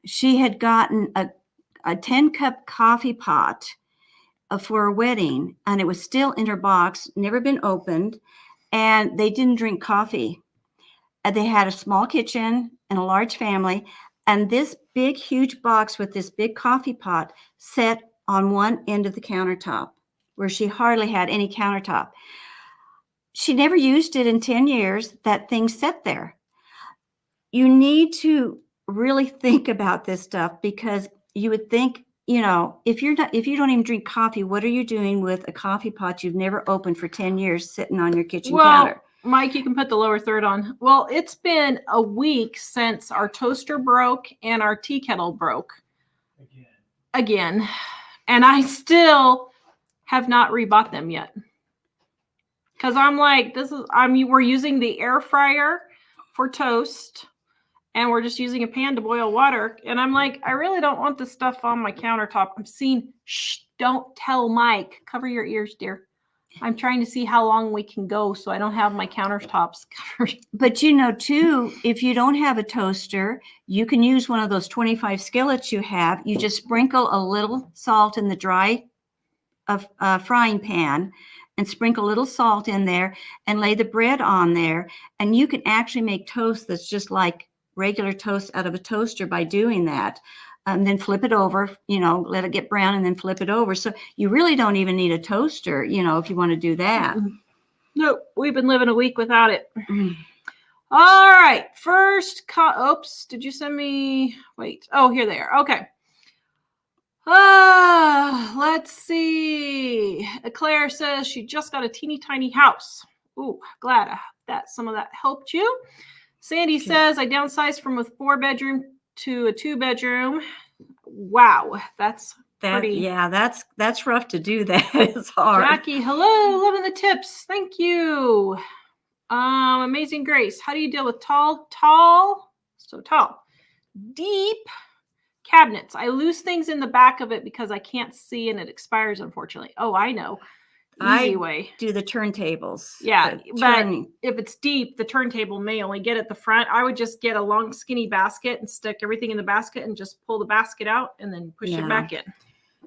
She had gotten a 10-cup coffee pot for a wedding, and it was still in her box, never been opened, and they didn't drink coffee. They had a small kitchen and a large family, and this big, huge box with this big coffee pot sat on one end of the countertop where she hardly had any countertop. She never used it in 10 years. That thing sat there. You need to really think about this stuff because you would think, you know, if you don't even drink coffee, what are you doing with a coffee pot you've never opened for 10 years sitting on your kitchen counter? Mike, you can put the lower third on. Well, it's been a week since our toaster broke and our tea kettle broke. Again. And I still have not rebought them yet. Because I'm like, we're using the air fryer for toast. And we're just using a pan to boil water. And I'm like, I really don't want this stuff on my countertop. I'm seeing, shh, don't tell Mike. Cover your ears, dear. I'm trying to see how long we can go so I don't have my countertops covered. But you know, too, if you don't have a toaster, you can use one of those 25 skillets you have. You just sprinkle a little salt in the dry frying pan and sprinkle a little salt in there and lay the bread on there. And you can actually make toast that's just like regular toast out of a toaster by doing that. And then flip it over, you know, let it get brown and then flip it over. So you really don't even need a toaster, you know, if you want to do that. Nope, we've been living a week without it. All right, first, oops, did you send me, wait, oh, here they are, okay. Let's see. Claire says she just got a teeny tiny house. Ooh, glad that some of that helped you. Sandy says I downsized from a 4-bedroom to a 2-bedroom. Wow, that's pretty. Yeah, that's rough to do. That it's hard. Jackie, hello, loving the tips. Thank you. Amazing Grace, how do you deal with tall, deep cabinets? I lose things in the back of it because I can't see and it expires, unfortunately. Oh, I know. Easy way. Do the turntables. Yeah, but if it's deep, the turntable may only get at the front. I would just get a long, skinny basket and stick everything in the basket and just pull the basket out and then push it back in.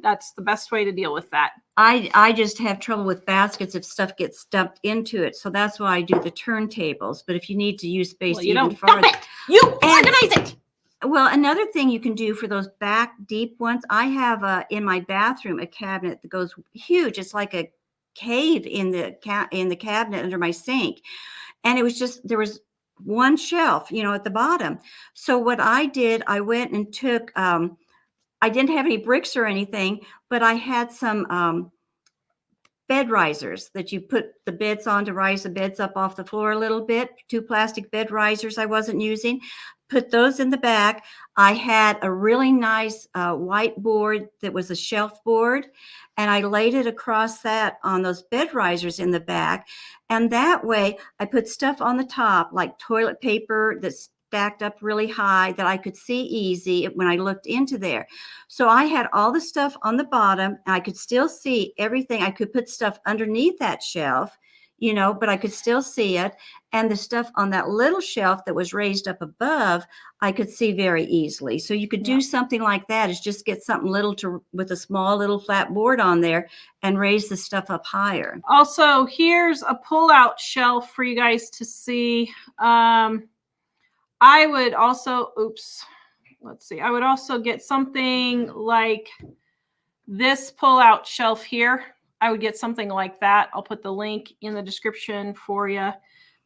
That's the best way to deal with that. I just have trouble with baskets if stuff gets stuffed into it. So that's why I do the turntables. But if you need to use space even farther. You organize it. Well, another thing you can do for those back deep ones, I have in my bathroom a cabinet that goes huge. It's like a cave in the cabinet under my sink. And it was just, there was one shelf, at the bottom. So what I did, I went and took, I didn't have any bricks or anything, but I had some bed risers that you put the beds on to rise the beds up off the floor a little bit. 2 plastic bed risers I wasn't using. Put those in the back. I had a really nice white board that was a shelf board, and I laid it across that on those bed risers in the back. And that way I put stuff on the top, like toilet paper that's stacked up really high that I could see easy when I looked into there. So I had all the stuff on the bottom and I could still see everything. I could put stuff underneath that shelf, but I could still see it. And the stuff on that little shelf that was raised up above, I could see very easily. So you could do something like that, is just get something little with a small little flat board on there and raise the stuff up higher. Also, here's a pull-out shelf for you guys to see. I would also, I would also get something like this pull-out shelf here. I would get something like that. I'll put the link in the description for you.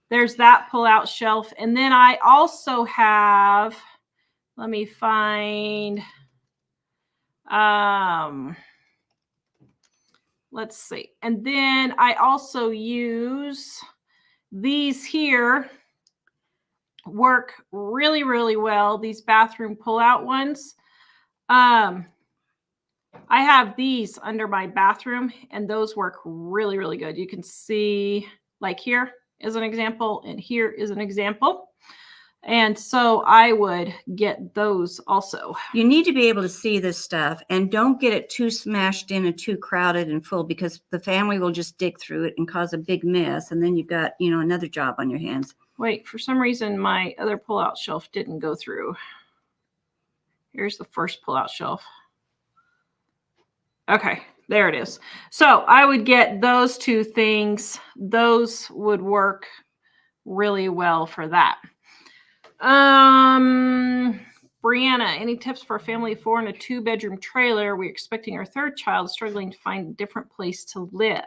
There's that pull-out shelf. And then I also have, let me find, let's see. And then I also use these here. Work really, really well. These bathroom pull-out ones. I have these under my bathroom, and those work really, really good. You can see, like, here is an example, and here is an example. And so I would get those also. You need to be able to see this stuff, and don't get it too smashed in and too crowded and full, because the family will just dig through it and cause a big mess. And then you've got, another job on your hands. Wait, for some reason, my other pull-out shelf didn't go through. Here's the first pull-out shelf. Okay, there it is. So I would get those 2 things. Those would work really well for that. Brianna, any tips for a family of 4 in a 2-bedroom trailer? We're expecting our 3rd child, struggling to find a different place to live.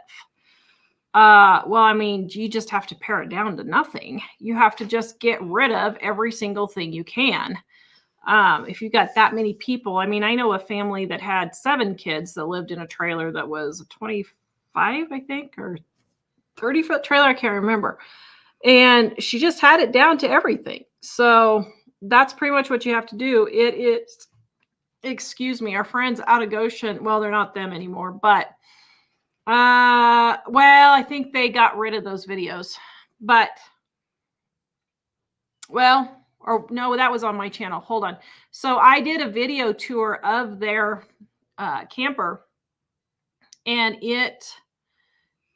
Well, I mean, you just have to pare it down to nothing. You have to just get rid of every single thing you can. If you've got that many people, I mean, I know a family that had 7 kids that lived in a trailer that was a 25, I think, or 30-foot trailer. I can't remember. And she just had it down to everything. So that's pretty much what you have to do. It is, excuse me, our friends out of Goshen. Well, they're not them anymore, but well, I think they got rid of those videos, but or no, that was on my channel. Hold on. So I did a video tour of their camper, and it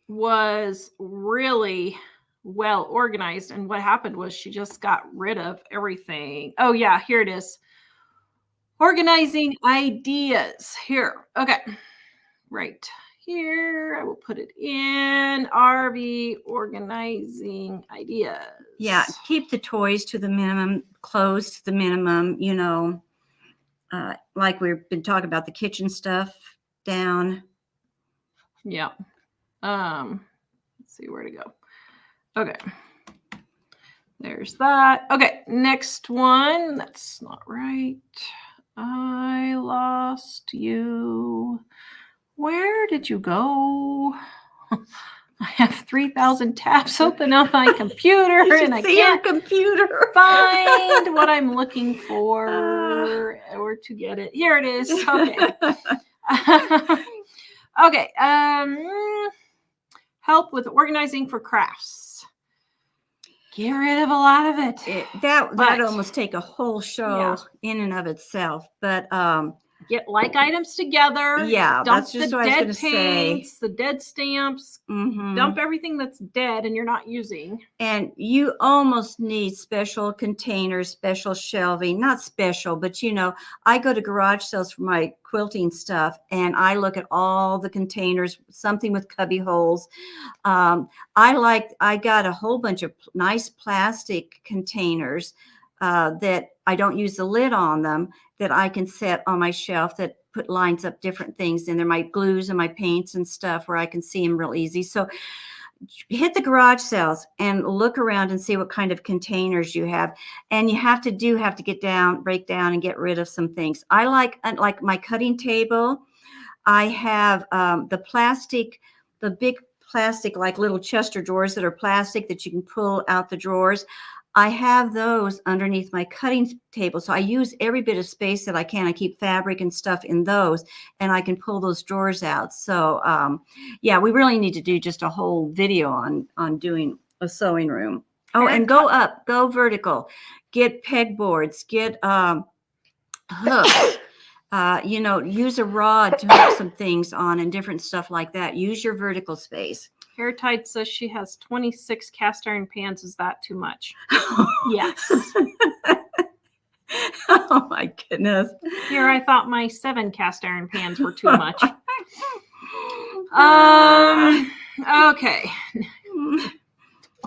was really well organized. And what happened was she just got rid of everything. Oh yeah, here it is. Organizing ideas here. Okay. Right. Here, I will put it in RV organizing ideas. Yeah, keep the toys to the minimum, clothes to the minimum, like we've been talking about the kitchen stuff down. Yeah. Let's see where to go. Okay. There's that. Okay, next one. That's not right. I lost you. Where did you go? I have 3,000 tabs open on my computer, and I can't find what I'm looking for or to get it. Here it is. Okay. Okay. Help with organizing for crafts. Get rid of a lot of it. That But- almost take a whole show in and of itself. But get like items together. Yeah, dump that's just the what I was dead gonna say. paints, the dead stamps. mhm. Dump everything that's dead and you're not using. And you almost need special containers, special shelving, not special, but I go to garage sales for my quilting stuff and I look at all the containers, something with cubby holes. I got a whole bunch of nice plastic containers that I don't use the lid on them, that I can set on my shelf that put lines up different things in there, my glues and my paints and stuff where I can see them real easy. So hit the garage sales and look around and see what kind of containers you have. And you have to break down and get rid of some things. I like my cutting table. I have the big plastic, like little Chester drawers that are plastic that you can pull out the drawers. I have those underneath my cutting table. So I use every bit of space that I can. I keep fabric and stuff in those, and I can pull those drawers out. So yeah, we really need to do just a whole video on doing a sewing room. Oh, and go vertical, get pegboards, get hooks. Use a rod to hook some things on and different stuff like that. Use your vertical space. Hairtight says she has 26 cast iron pans. Is that too much? Yes. Oh my goodness. Here, I thought my 7 cast iron pans were too much. Okay.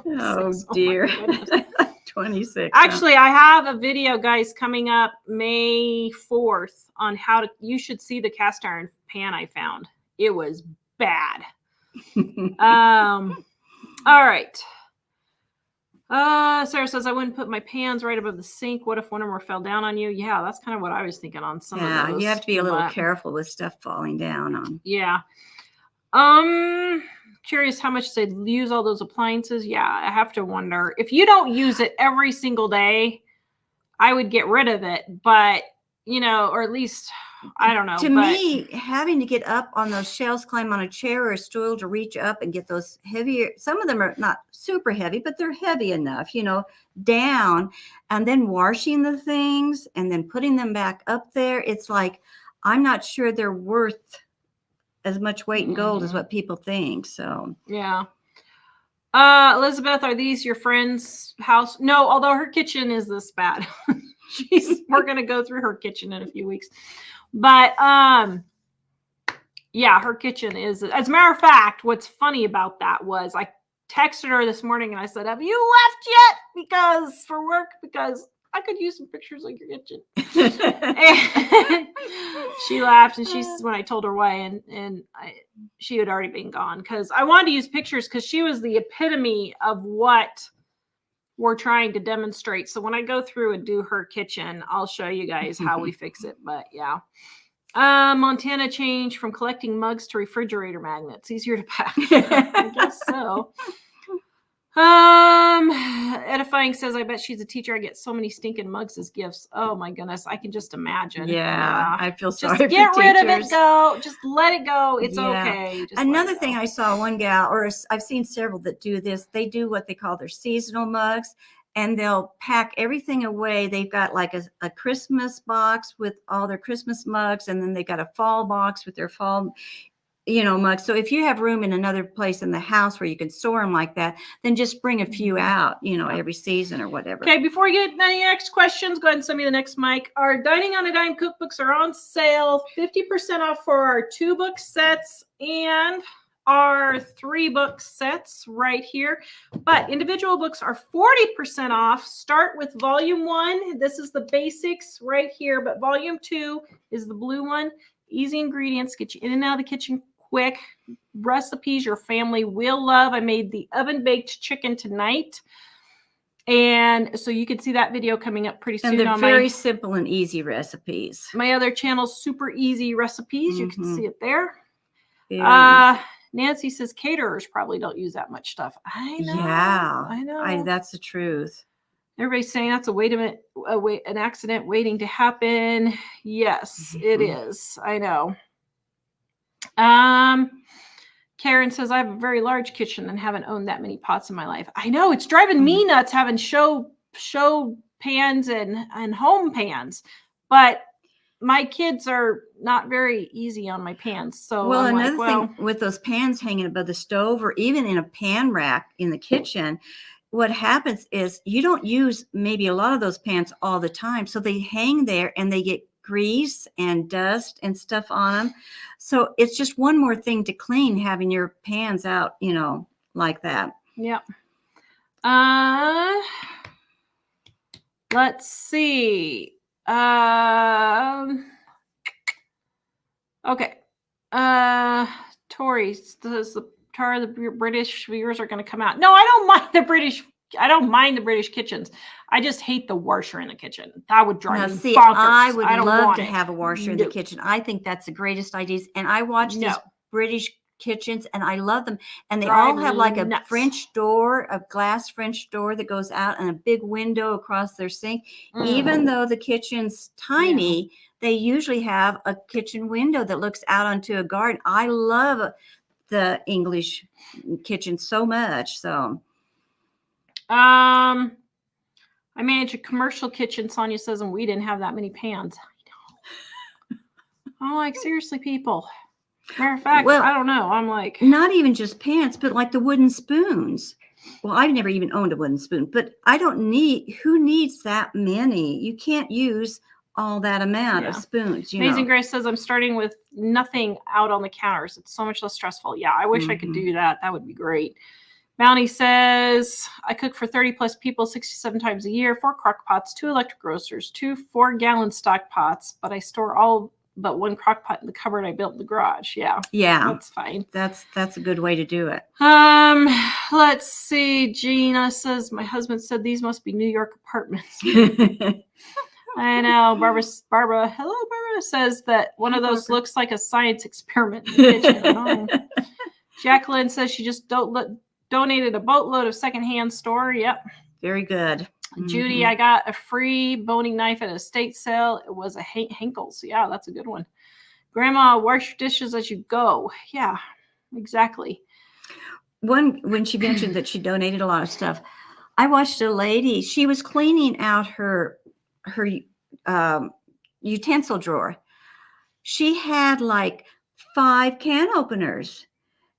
Oh 26. dear. Oh my goodness. 26. Actually, I have a video, guys, coming up May 4th on you should see the cast iron pan I found. It was bad. All right. Sarah says, I wouldn't put my pans right above the sink. What if one of them fell down on you? Yeah, that's kind of what I was thinking on some of those. You have to be a little careful with stuff falling down on. Yeah. Curious how much they use all those appliances. Yeah, I have to wonder. If you don't use it every single day, I would get rid of it. But, or at least, I don't know. To me, having to get up on those shelves, climb on a chair or a stool to reach up and get those heavier, some of them are not super heavy, but they're heavy enough, down, and then washing the things and then putting them back up there. It's like, I'm not sure they're worth as much weight in gold as what people think. So yeah. Elizabeth, are these your friend's house? No, although her kitchen is this bad. We're gonna go through her kitchen in a few weeks. But yeah, her kitchen is, as a matter of fact, what's funny about that was I texted her this morning and I said, have you left yet? Because I could use some pictures of your kitchen. And she laughed, and when I told her why, she had already been gone, because I wanted to use pictures because she was the epitome of what we're trying to demonstrate. So when I go through and do her kitchen, I'll show you guys how we fix it. But yeah. Montana changed from collecting mugs to refrigerator magnets. Easier to pack. I guess so. Edifying says, I bet she's a teacher. I get so many stinking mugs as gifts. Oh my goodness. I can just imagine. Yeah. I feel sorry just for get rid of teachers. it. Go. Just let it go. It's Yeah. okay. Just Another thing, I saw one gal, or I've seen several that do this. They do what they call their seasonal mugs, and they'll pack everything away. They've got like a Christmas box with all their Christmas mugs, and then they got a fall box with their fall, mugs. So if you have room in another place in the house where you can store them like that, then just bring a few out, every season or whatever. Okay, before you get any next questions, go ahead and send me the next mic. Our Dining on a Dime cookbooks are on sale, 50% off for our 2-book sets and our 3-book sets right here. But individual books are 40% off. Start with volume 1. This is the basics right here, but volume 2 is the blue one. Easy ingredients, get you in and out of the kitchen quick. Recipes your family will love. I made the oven-baked chicken tonight. And so you can see that video coming up pretty soon. And they're on very simple and easy recipes. My other channel, Super Easy Recipes. You can see it there. Nancy says caterers probably don't use that much stuff. I know. Yeah. I know. That's the truth. Everybody's saying that's an accident waiting to happen. Yes, it is. I know. Karen says, I have a very large kitchen and haven't owned that many pots in my life. I know, it's driving me nuts having show pans and home pans, but my kids are not very easy on my pans. So well, I'm another like, well, thing with those pans hanging above the stove or even in a pan rack in the kitchen, what happens is you don't use maybe a lot of those pans all the time. So they hang there and they get grease and dust and stuff on them. So it's just one more thing to clean, having your pans out, like that. yeah. Let's see. Okay. Tori, the British viewers are going to come out. No, I don't mind the British. I don't mind the British kitchens. I just hate the washer in the kitchen. That would drive me bonkers. I would love to have a washer in the kitchen. I think that's the greatest ideas. And I watch these British kitchens and I love them. And they all have like a French door, a glass French door that goes out and a big window across their sink. Even though the kitchen's tiny, they usually have a kitchen window that looks out onto a garden. I love the English kitchen so much. So, I manage a commercial kitchen, Sonia says, and we didn't have that many pans. I know. I'm like, seriously, people. Matter of fact, I don't know. I'm like, not even just pans, but like the wooden spoons. Well, I've never even owned a wooden spoon, but who needs that many? You can't use all that amount of spoons. Amazing Grace says, I'm starting with nothing out on the counters. It's so much less stressful. Yeah, I wish I could do that. That would be great. Bounty says, I cook for 30 plus people 67 times a year, 4 crock pots, 2 electric roasters, 2 4-gallon stock pots, but I store all but 1 crock pot in the cupboard I built in the garage. Yeah. That's fine. That's a good way to do it. Let's see. Gina says, my husband said these must be New York apartments. I know. Barbara, hello, Barbara, says that one of those looks like a science experiment in the kitchen. Jacqueline says she just donated a boatload of secondhand store. Yep. Very good. Judy, I got a free boning knife at a estate sale. It was a Henkel's. Yeah, that's a good one. Grandma, wash your dishes as you go. Yeah, exactly. When she mentioned that she donated a lot of stuff, I watched a lady. She was cleaning out her utensil drawer. She had like 5 can openers.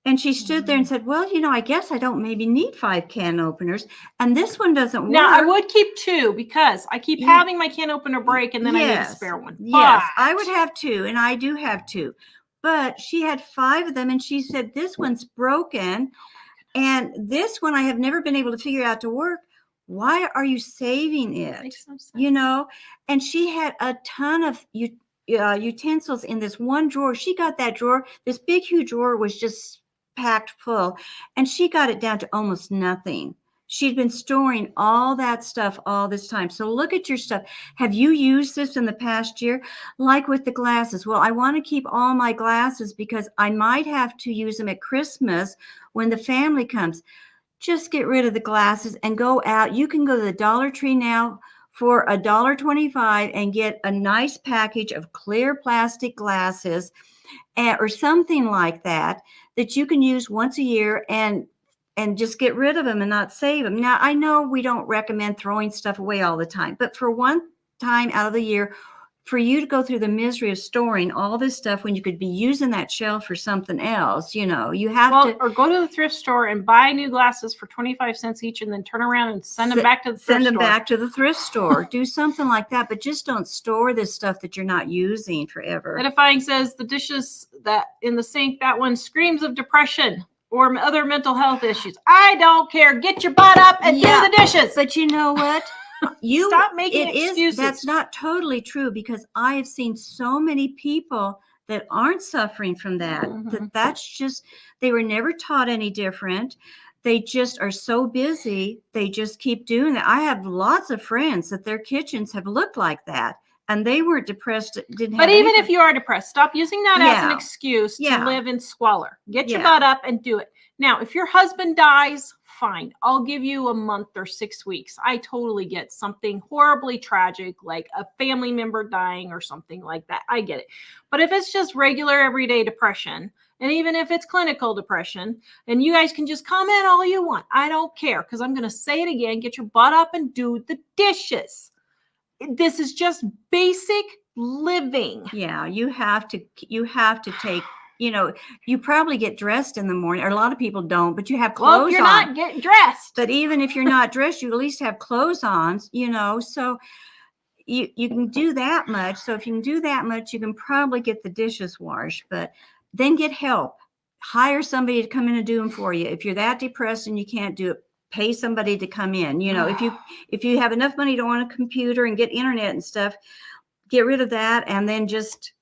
And she stood there and said, well, I guess I don't maybe need 5 can openers. And this one doesn't work. Now, I would keep 2 because I keep having my can opener break and then I need a spare one. Yes, I would have 2, and I do have 2. But she had 5 of them, and she said, this one's broken. And this one I have never been able to figure out to work. Why are you saving it? Makes no sense. And she had a ton of utensils in this one drawer. She got that drawer. This big, huge drawer was just packed full, and she got it down to almost nothing. She'd been storing all that stuff all this time. So look at your stuff. Have you used this in the past year? Like with the glasses. Well, I want to keep all my glasses because I might have to use them at Christmas when the family comes. Just get rid of the glasses and go out. You can go to the Dollar Tree now for $1.25 and get a nice package of clear plastic glasses or something like that you can use once a year and just get rid of them and not save them. Now, I know we don't recommend throwing stuff away all the time, but for one time out of the year, for you to go through the misery of storing all this stuff when you could be using that shelf for something else, you have to. Or go to the thrift store and buy new glasses for 25 cents each and then turn around and send them back to the thrift store. Send them back to the thrift store. Do something like that, but just don't store this stuff that you're not using forever. Edifying says the dishes that in the sink, that one screams of depression or other mental health issues. I don't care. Get your butt up and do the dishes. But you know what? Stop making excuses. That's not totally true because I have seen so many people that aren't suffering from that. That's just, they were never taught any different. They just are so busy. They just keep doing that. I have lots of friends that their kitchens have looked like that. And they weren't depressed. But even if you are depressed, stop using that as an excuse to live in squalor. Get your butt up and do it. Now, if your husband dies, fine. I'll give you a month or 6 weeks. I totally get something horribly tragic, like a family member dying or something like that. I get it. But if it's just regular everyday depression, and even if it's clinical depression, and you guys can just comment all you want. I don't care, because I'm going to say it again. Get your butt up and do the dishes. This is just basic living. Yeah, you have to take, you probably get dressed in the morning, or a lot of people don't, but you have clothes on. Well, if you're not getting dressed. But even if you're not dressed, you at least have clothes on, so you can do that much. So if you can do that much, you can probably get the dishes washed, but then get help. Hire somebody to come in and do them for you. If you're that depressed and you can't do it, pay somebody to come in. If you have enough money to own a computer and get internet and stuff, get rid of that and then just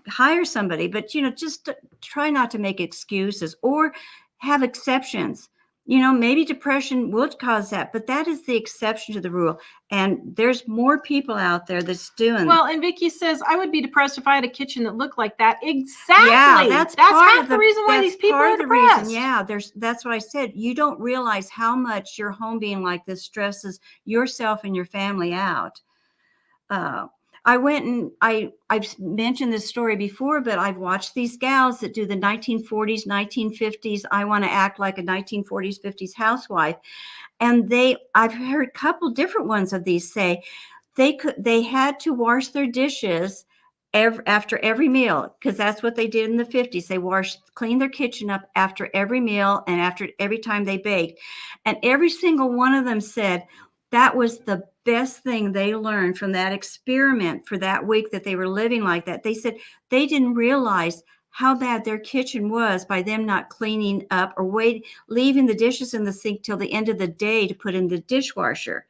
hire somebody. But, just try not to make excuses or have exceptions. Maybe depression will cause that, but that is the exception to the rule. And there's more people out there that's doing. Well, and Vicki says, I would be depressed if I had a kitchen that looked like that. Exactly. Yeah, that's half the reason why these people are depressed. Yeah, that's what I said. You don't realize how much your home being like this stresses yourself and your family out. I went and I've mentioned this story before, but I've watched these gals that do the 1940s, 1950s. I want to act like a 1940s, 50s housewife. And I've heard a couple different ones of these say they had to wash their dishes after every meal, because that's what they did in the 50s. They cleaned their kitchen up after every meal and after every time they baked. And every single one of them said that was the best thing they learned from that experiment for that week that they were living like that. They said they didn't realize how bad their kitchen was by them not cleaning up or leaving the dishes in the sink till the end of the day to put in the dishwasher.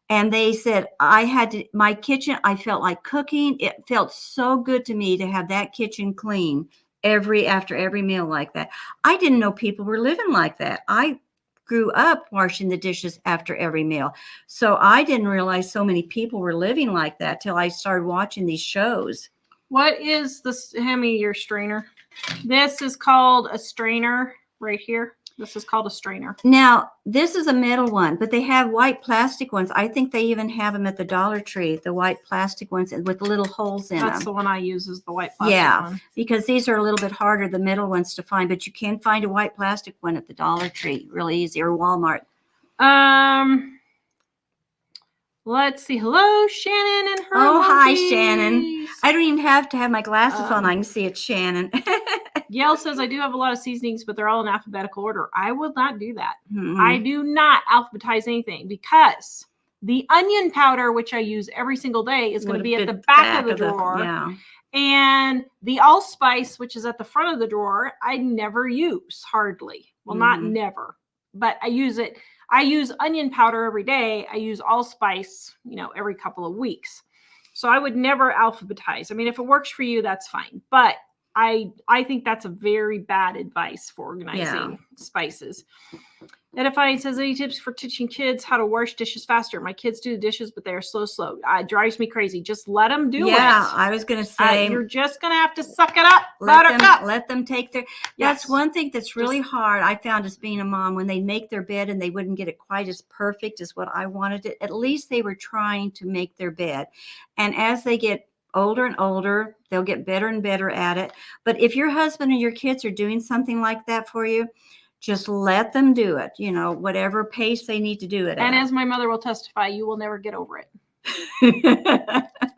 And they said, my kitchen, I felt like cooking. It felt so good to me to have that kitchen clean after every meal like that. I didn't know people were living like that. I grew up washing the dishes after every meal. So I didn't realize so many people were living like that till I started watching these shows. What is this? Hand me your strainer. This is called a strainer right here. This is called a strainer. Now, this is a metal one, but they have white plastic ones. I think they even have them at the Dollar Tree, the white plastic ones with the little holes in them. That's the one I use, is the white plastic one. Because these are a little bit harder, the metal ones, to find, but you can find a white plastic one at the Dollar Tree, really easy, or Walmart. Let's see. Hello, Shannon and her hi, monkeys. Shannon. I don't even have to have my glasses on. I can see it's Shannon. Gail says, I do have a lot of seasonings, but they're all in alphabetical order. I would not do that. Mm-hmm. I do not alphabetize anything, because the onion powder, which I use every single day, is going to be at the back of the drawer. Yeah. And the allspice, which is at the front of the drawer, I never use, hardly. Well, not never, but I use it. I use onion powder every day. I use allspice, every couple of weeks. So I would never alphabetize. I mean, if it works for you, that's fine. But I think that's a very bad advice for organizing spices. Edifying says, any tips for teaching kids how to wash dishes faster? My kids do the dishes, but they are slow. It drives me crazy. Just let them do it. Yeah, I was going to say. You're just going to have to suck it up. Let them take their. Yes. That's one thing that's really hard. I found as being a mom, when they make their bed and they wouldn't get it quite as perfect as what I wanted it. At least they were trying to make their bed. And as they get older and older, they'll get better and better at it. But if your husband and your kids are doing something like that for you, just let them do it, whatever pace they need to do it and at. as my mother will testify, you will never get over it.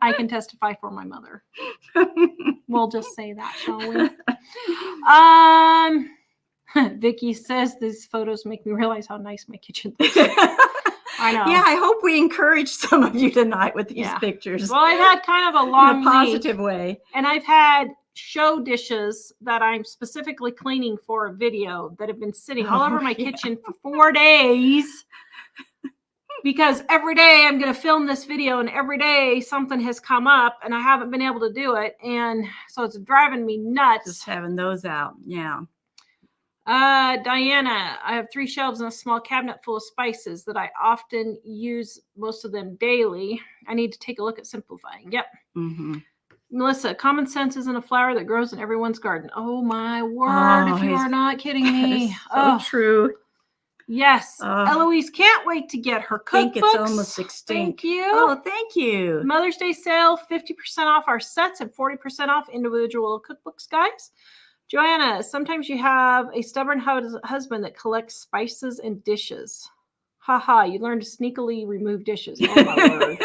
I can testify for my mother. We'll just say that, shall we? Vicki says, these photos make me realize how nice my kitchen is. I know. Yeah, I hope we encourage some of you tonight with these pictures. Well, I've had kind of a long in a positive way. And I've had show dishes that I'm specifically cleaning for a video that have been sitting all over my kitchen for 4 days, because every day I'm going to film this video and every day something has come up and I haven't been able to do it. And so it's driving me nuts. Just having those out. Yeah. Diana, I have 3 shelves and a small cabinet full of spices that I often use, most of them daily. I need to take a look at simplifying. Yep. Mm-hmm. Melissa, common sense isn't a flower that grows in everyone's garden. Oh my word, if you are not kidding me. So true. Yes. Eloise can't wait to get her cookbooks. I think it's almost extinct. Thank you. Oh, thank you. Mother's Day sale, 50% off our sets and 40% off individual cookbooks, guys. Joanna, sometimes you have a stubborn husband that collects spices and dishes. Haha, you learn to sneakily remove dishes. Oh my word.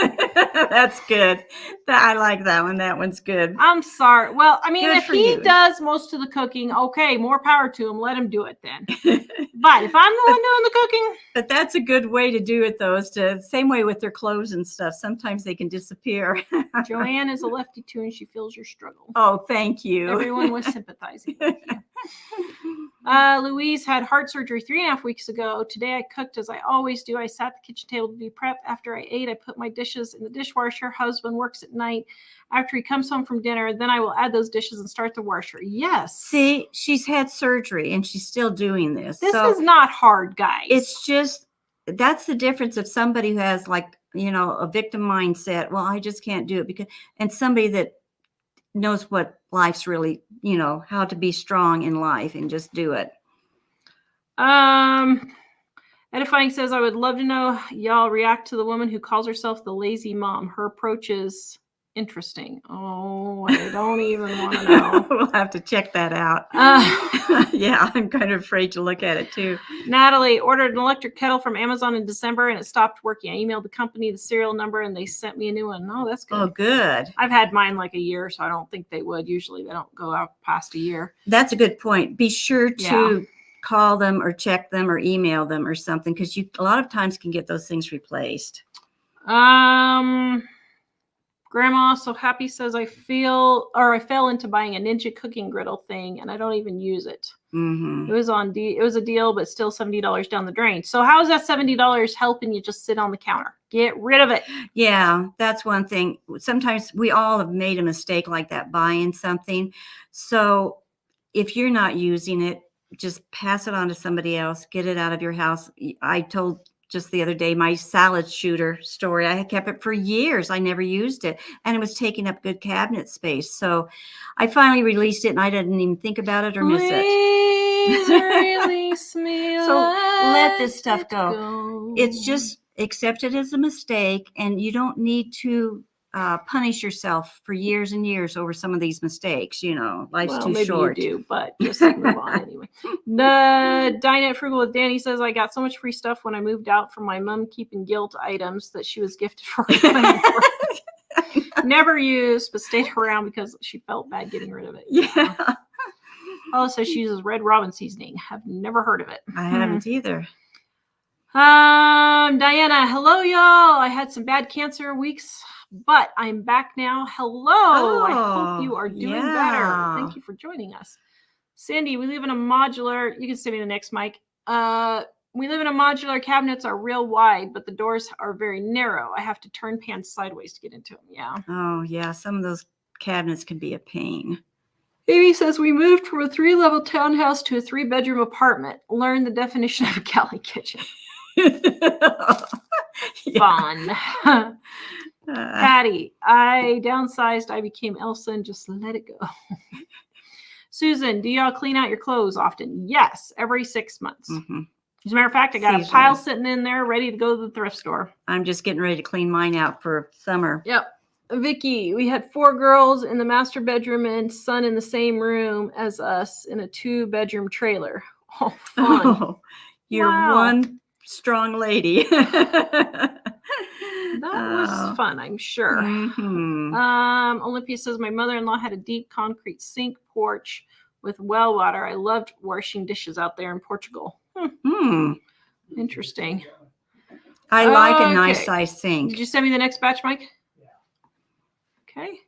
That's good. I like that one. That one's good. I'm sorry. Well, I mean, Good if for he you. does most of the cooking, okay, more power to him. Let him do it then. But if I'm the one doing the cooking. But that's a good way to do it, though, is to same way with their clothes and stuff. Sometimes they can disappear. Joanne is a lefty too, and she feels your struggle. Oh, thank you. Everyone was sympathizing with you. Louise had heart surgery 3.5 weeks ago. Today I cooked as I always do. I sat at the kitchen table to be prepped. After I ate, I put my dishes in the dishwasher. Husband works at night. After he comes home from dinner, then I will add those dishes and start the washer. Yes. See, she's had surgery and she's still doing this. This is not hard, guys. It's just, that's the difference of somebody who has like, a victim mindset. Well, I just can't do it and somebody that knows what life's really, how to be strong in life and just do it. Edifying says, I would love to know y'all react to the woman who calls herself the lazy mom. Her approach is interesting. Oh, I don't even want to know. We'll have to check that out. Yeah, I'm kind of afraid to look at it too. Natalie ordered an electric kettle from Amazon in December and it stopped working. I emailed the company the serial number and they sent me a new one. Oh, that's good. Oh, good. I've had mine like a year, so I don't think they would. Usually they don't go out past a year. That's a good point. Be sure to call them or check them or email them or something, because you a lot of times can get those things replaced. Grandma So Happy says, I fell into buying a Ninja cooking griddle thing and I don't even use it. Mm-hmm. It was a deal, but still $70 down the drain. So how is that $70 helping you just sit on the counter? Get rid of it. Yeah, that's one thing. Sometimes we all have made a mistake like that, buying something. So if you're not using it, just pass it on to somebody else. Get it out of your house. I told just the other day my salad shooter story. I had kept it for years. I never used it, and it was taking up good cabinet space. So I finally released it, and I didn't even think about it or miss it. Release me. So let this stuff go. It's just accept it as a mistake, and you don't need to punish yourself for years and years over some of these mistakes. Life's too short. Maybe you do, but just move on anyway. The Dine at Frugal with Danny says, I got so much free stuff when I moved out from my mom keeping guilt items that she was gifted for never used, but stayed around because she felt bad getting rid of it. Yeah. Paula says she uses Red Robin seasoning. Have never heard of it. I haven't either. Diana, hello y'all. I had some bad cancer weeks, but I'm back now. Hello. I hope you are doing better. Thank you for joining us. Sandy, we live in a modular, you can send me the next mic. We live in a modular, cabinets are real wide, but the doors are very narrow. I have to turn pans sideways to get into them. Yeah. Oh yeah. Some of those cabinets can be a pain. Amy says, we moved from a 3-level townhouse to a 3-bedroom apartment. Learn the definition of a galley kitchen. Fun. Patty, I downsized. I became Elsa and just let it go. Susan, do y'all clean out your clothes often? Yes, every 6 months. Mm-hmm. As a matter of fact, I got a pile sitting in there ready to go to the thrift store. I'm just getting ready to clean mine out for summer. Yep. Vicky, we had 4 girls in the master bedroom and son in the same room as us in a 2-bedroom trailer. Oh, fun. Oh, you're one strong lady. That was fun, I'm sure. Mm-hmm. Olympia says, my mother-in-law had a deep concrete sink porch with well water. I loved washing dishes out there in Portugal. Interesting. I like a nice size sink. Did you send me the next batch, Mike? Okay.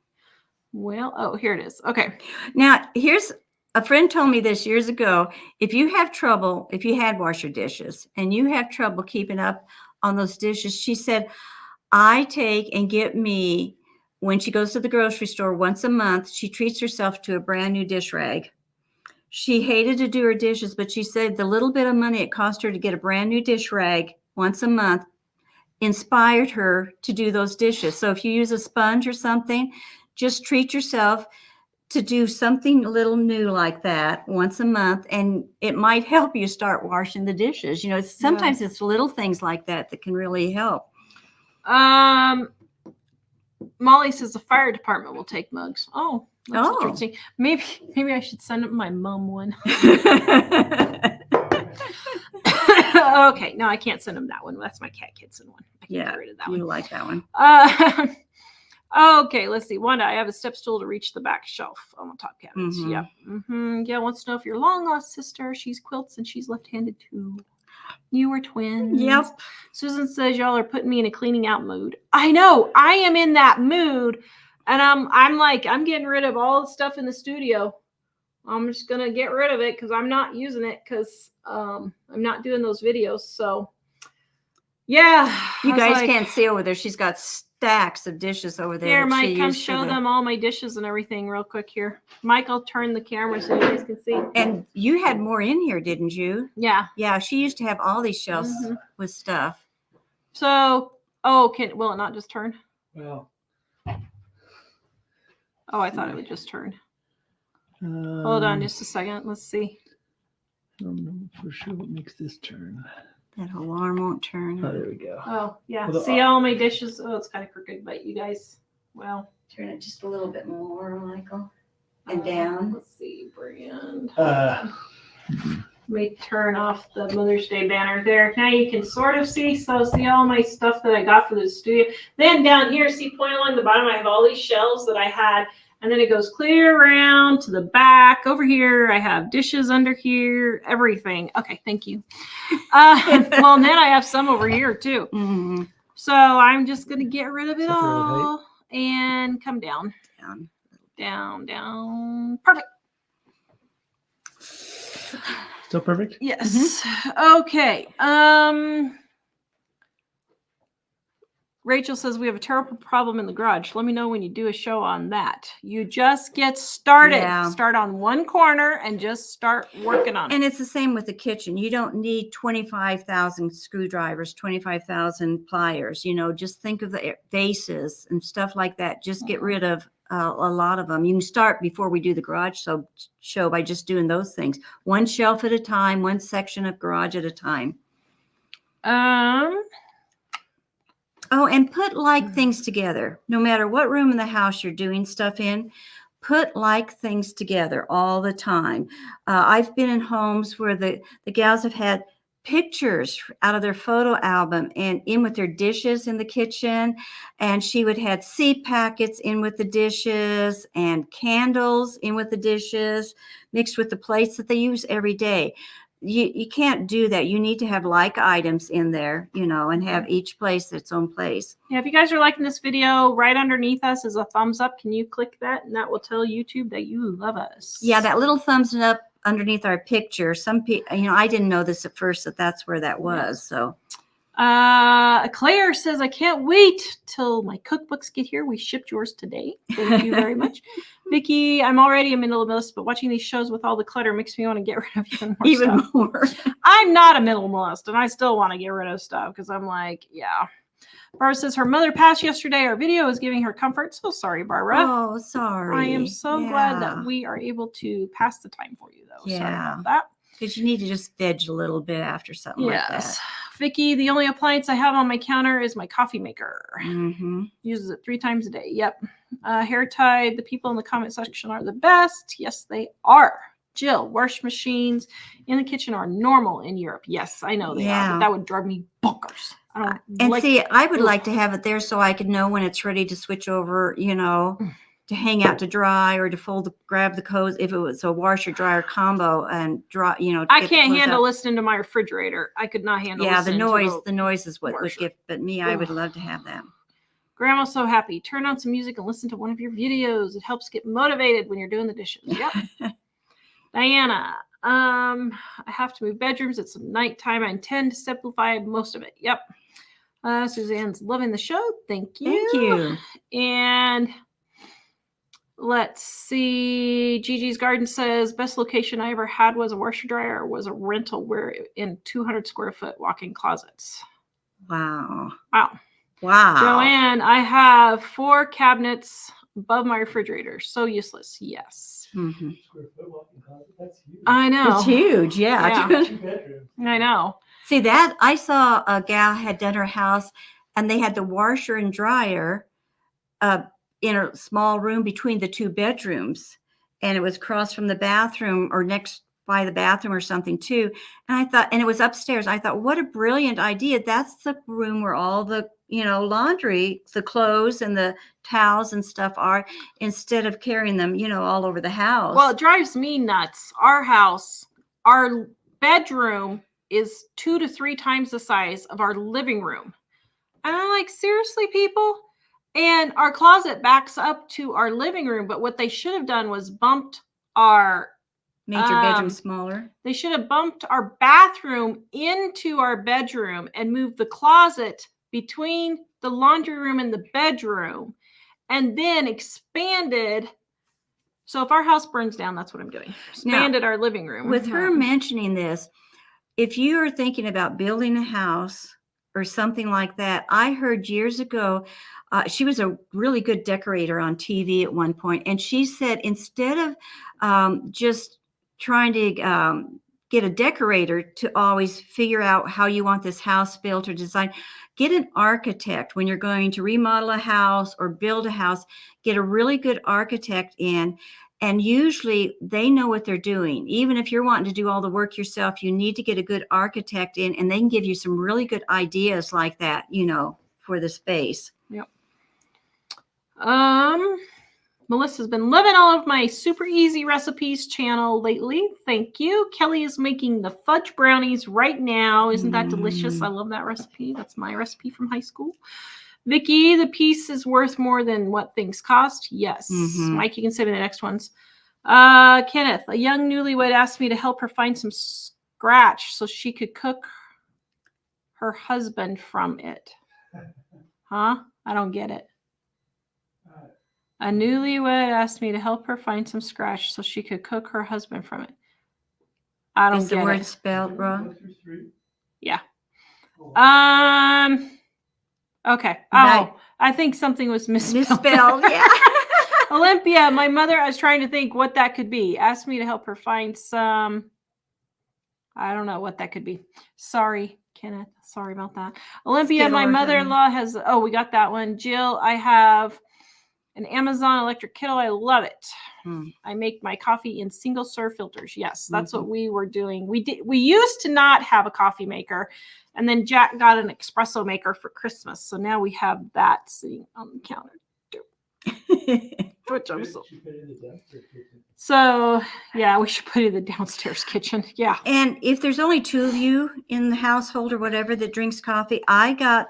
Well, here it is. Okay. Now, here's a friend told me this years ago. If you had washer dishes and you have trouble keeping up on those dishes, she said, I take and get me, when she goes to the grocery store once a month, she treats herself to a brand new dish rag. She hated to do her dishes, but she said the little bit of money it cost her to get a brand new dish rag once a month inspired her to do those dishes. So if you use a sponge or something, just treat yourself to do something a little new like that once a month, and it might help you start washing the dishes. Sometimes it's little things like that that can really help. Molly says the fire department will take mugs. Oh, That's Oh. interesting. Maybe I should send up my mom one. Okay, no, I can't send him that one. That's my cat Kidson one. I can get rid of that one. You like that one. Okay, let's see. Wanda, I have a step stool to reach the back shelf on the top cabinets. Mhm. Yep. Yeah, wants to know if your long lost sister, she's quilts and she's left-handed too. You were twins. Yep. Susan says y'all are putting me in a cleaning out mood. I know. I am in that mood. And I'm like, I'm getting rid of all the stuff in the studio. I'm just going to get rid of it because I'm not using it because I'm not doing those videos. So, yeah. You guys can't see over there. She's got stacks of dishes over there. Here, Mike, come show them all my dishes and everything real quick here. Mike, I'll turn the camera so you guys can see. And you had more in here, didn't you? Yeah. Yeah, she used to have all these shelves with stuff. So, will it not just turn? Well. Oh, I thought it would just turn. Hold on just a second. Let's see. I don't know for sure what makes this turn. That alarm won't turn. Oh, there we go. Oh, yeah. Well, See all my dishes? Oh, it's kind of crooked, but you guys, well. Turn it just a little bit more, Michael. And down. Let's see, brand. Let me turn off the Mother's Day banner there. Now you can sort of see. So see all my stuff that I got for the studio. Then down here, see, point along the bottom, I have all these shelves that I had. And then it goes clear around to the back. Over here, I have dishes under here, everything. Okay, thank you. Well, and then I have some over here, too. Mm-hmm. So I'm just going to get rid of it all and come down. Down. Perfect. Still perfect? Yes. Okay. Rachel says we have a terrible problem in the garage. Let me know when you do a show on that. You just get started. Yeah. Start on one corner and just start working on it. And it's the same with the kitchen. You don't need 25,000 screwdrivers, 25,000 pliers. You know, just think of the vases and stuff like that. Just get rid of a lot of them. You can start before we do the garage show by just doing those things. One shelf at a time, one section of garage at a time. Oh, and put like things together. No matter what room in the house you're doing stuff in, put like things together all the time. I've been in homes where the gals have had pictures out of their photo album and in with their dishes in the kitchen. And she would have seed packets in with the dishes and candles in with the dishes mixed with the plates that they use every day. You can't do that. You need to have like items in there, you know, and have each place its own place. Yeah, if you guys are liking this video, right underneath us is a thumbs up. Can you click that? And that will tell YouTube that you love us. Yeah, that little thumbs up underneath our picture. Some people, you know, I didn't know this at first that that's where that was. So, Claire says, I can't wait till my cookbooks get here. We shipped yours today. Thank you very much. Vicki, I'm already a minimalist, but watching these shows with all the clutter makes me want to get rid of even more stuff. more. I'm not a minimalist, and I still want to get rid of stuff because I'm like, yeah. Barbara says her mother passed yesterday. Our video is giving her comfort. So sorry, Barbara. Oh, sorry. I am so glad that we are able to pass the time for you, though. Yeah. Sorry about that. Because you need to just veg a little bit after something like that. Vicki, the only appliance I have on my counter is my coffee maker. Mm-hmm. Uses it 3 times a day. Yep. Hair tied. The people in the comment section are the best. Yes, they are. Jill, wash machines in the kitchen are normal in Europe. Yes, I know they are, but that would drive me bonkers. I don't and like see, that. I would like to have it there so I could know when it's ready to switch over, you know, to hang out to dry or to grab the coats if it was a washer dryer combo and dry, you know. I can't handle listening to my refrigerator. I could not handle the noise is what would get, but me, I would love to have that. Grandma's so happy. Turn on some music and listen to one of your videos. It helps get motivated when you're doing the dishes. Yep. Diana, I have to move bedrooms. It's nighttime. I intend to simplify most of it. Yep. Suzanne's loving the show. Thank you. Thank you. And let's see. Gigi's Garden says best location I ever had was a washer dryer. Was a rental where in 200 square foot walk-in closets. Wow. Joanne, I have 4 cabinets above my refrigerator. So useless. Yes. Mm-hmm. That's huge. I know. It's huge. Yeah. 2 bedrooms. I know. See that? I saw a gal had done her house and they had the washer and dryer in a small room between the 2 bedrooms, and it was across from the bathroom or next by the bathroom or something too. And I thought, and it was upstairs. I thought, what a brilliant idea. That's the room where all the, laundry, the clothes and the towels and stuff are, instead of carrying them, all over the house. Well, it drives me nuts. Our house, our bedroom is 2 to 3 times the size of our living room. And I'm like, seriously, people? And our closet backs up to our living room. But what they should have done was bumped our made your bedroom smaller. They should have bumped our bathroom into our bedroom and moved the closet between the laundry room and the bedroom, and then expanded. So if our house burns down, that's what I'm doing. Expanded our living room. With her mentioning this, if you are thinking about building a house or something like that, I heard years ago, she was a really good decorator on TV at one point, and she said instead of just trying to get a decorator to always figure out how you want this house built or designed, get an architect when you're going to remodel a house or build a house. Get a really good architect in, and usually they know what they're doing. Even if you're wanting to do all the work yourself, you need to get a good architect in, and they can give you some really good ideas like that, for the space. Yep. Melissa's been loving all of my super easy recipes channel lately. Thank you. Kelly is making the fudge brownies right now. Isn't that delicious? I love that recipe. That's my recipe from high school. Vicki, the piece is worth more than what things cost. Yes. Mike, you can send me the next ones. Kenneth, a young newlywed asked me to help her find some scratch so she could cook her husband from it. Huh? I don't get it. A newlywed asked me to help her find some scratch so she could cook her husband from it. I don't get it. Is the word spelled wrong? Yeah. Okay. Oh, I think something was misspelled. Yeah. Olympia, my mother, I was trying to think what that could be. Asked me to help her find some. I don't know what that could be. Sorry, Kenneth. Sorry about that. Olympia, my mother-in-law has. Oh, we got that one. Jill, I have an Amazon electric kettle. I love it. I make my coffee in single serve filters. Yes, that's what we were doing. We used to not have a coffee maker, and then Jack got an espresso maker for Christmas. So now we have that sitting on the counter too. Which I'm so yeah, we should put it in the downstairs kitchen. Yeah. And if there's only 2 of you in the household or whatever that drinks coffee, I got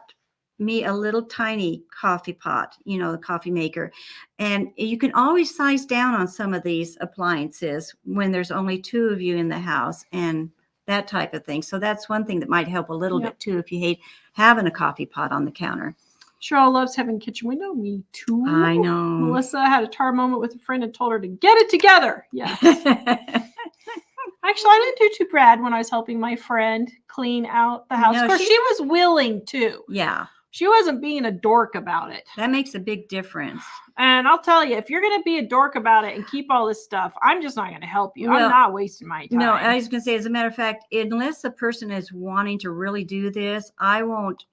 me a little tiny coffee pot, the coffee maker. And you can always size down on some of these appliances when there's only 2 of you in the house and that type of thing. So that's one thing that might help a little bit too if you hate having a coffee pot on the counter. Cheryl loves having a kitchen window. Me too. I know. Melissa had a tar moment with a friend and told her to get it together. Yes. Actually, I didn't do too bad when I was helping my friend clean out the house. Of course, she was willing to. Yeah. She wasn't being a dork about it. That makes a big difference. And I'll tell you, if you're going to be a dork about it and keep all this stuff, I'm just not going to help you. Well, I'm not wasting my time. No, I was going to say, as a matter of fact, unless the person is wanting to really do this, I won't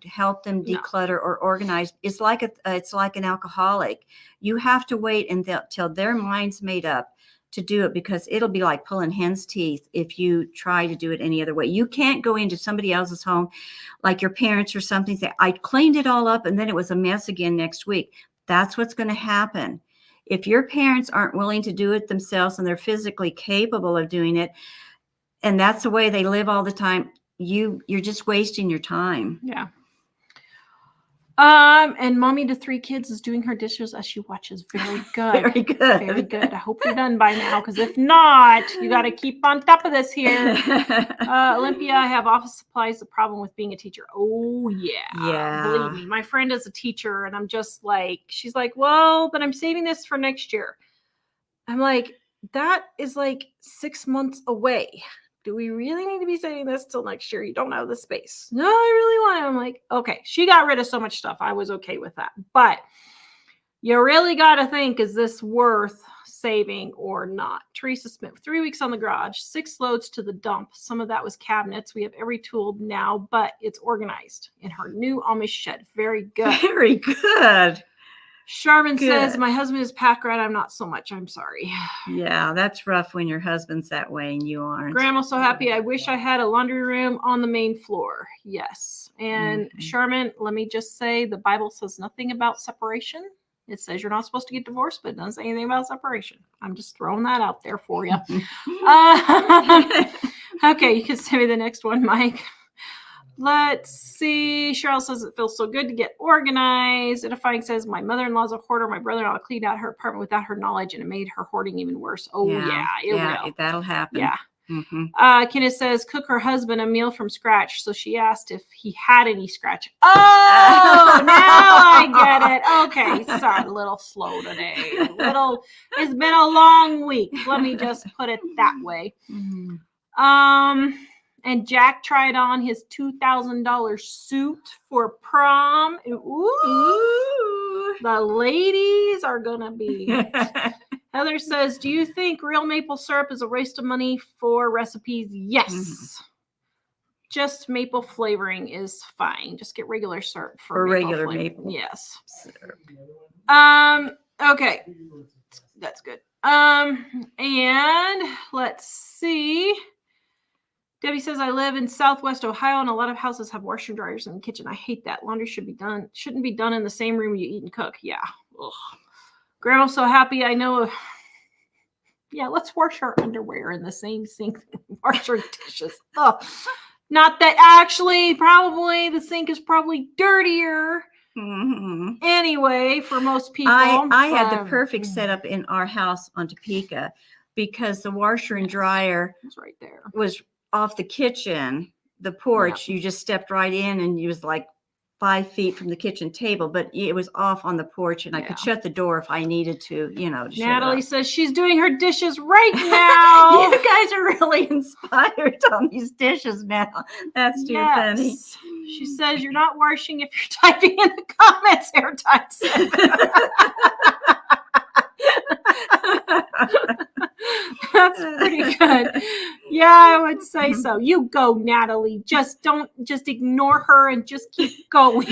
help them declutter or organize. It's like an alcoholic. You have to wait until their mind's made up to do it, because it'll be like pulling hen's teeth if you try to do it any other way. You can't go into somebody else's home, like your parents or something, say, I cleaned it all up and then it was a mess again next week. That's what's going to happen. If your parents aren't willing to do it themselves and they're physically capable of doing it, and that's the way they live all the time, you're just wasting your time. Yeah. And mommy to 3 kids is doing her dishes as she watches. Very good. Very good. Very good. I hope you're done by now, because if not, you got to keep on top of this here. Olympia, I have office supplies. The problem with being a teacher. Oh, yeah. Yeah. Believe me. My friend is a teacher, and I'm just like, she's like, well, but I'm saving this for next year. I'm like, that is like 6 months away. Do we really need to be saving this till next year? You don't have the space. No, I really want it. I'm like, okay. She got rid of so much stuff. I was okay with that. But you really got to think, is this worth saving or not? Teresa Smith, 3 weeks on the garage, 6 loads to the dump. Some of that was cabinets. We have every tool now, but it's organized in her new Amish shed. Very good. Very good. Sharman says, Good. my husband is pack rat. I'm not so much. I'm sorry. Yeah, that's rough when your husband's that way and you aren't. Grandma's so happy. I wish I had a laundry room on the main floor. Yes. And Sharman, let me just say the Bible says nothing about separation. It says you're not supposed to get divorced, but it doesn't say anything about separation. I'm just throwing that out there for you. Okay, you can send me the next one, Mike. Let's see. Cheryl says it feels so good to get organized. Edifying says my mother-in-law's a hoarder. My brother-in-law cleaned out her apartment without her knowledge, and it made her hoarding even worse. Oh yeah, it will. That'll happen. Yeah. Mm-hmm. Kenneth says cook her husband a meal from scratch. So she asked if he had any scratch. Oh, now I get it. Okay, sorry, a little slow today. It's been a long week. Let me just put it that way. Mm-hmm. And Jack tried on his $2,000 suit for prom. Ooh, the ladies are gonna be. Heather says, do you think real maple syrup is a waste of money for recipes? Yes. Mm-hmm. Just maple flavoring is fine. Just get regular syrup for regular maple. Yes. Syrup. Okay. That's good. And let's see. Debbie says, I live in Southwest Ohio and a lot of houses have washer and dryers in the kitchen. I hate that. Laundry shouldn't be done in the same room you eat and cook. Yeah. Ugh. Grandma's so happy. I know. Yeah, let's wash our underwear in the same sink. Wash our dishes. Oh, not that actually, probably the sink is probably dirtier. Mm-hmm. Anyway, for most people. I had the perfect setup in our house on Topeka because the washer and dryer right there. Was off the kitchen, the porch. You just stepped right in and it was like 5 feet from the kitchen table, but it was off on the porch and I could shut the door if I needed to, Natalie says she's doing her dishes right now. You guys are really inspired on these dishes now. That's too funny. She says you're not washing if you're typing in the comments, Airtight 7. That's pretty good. Yeah, I would say so. You go, Natalie. Just ignore her and just keep going.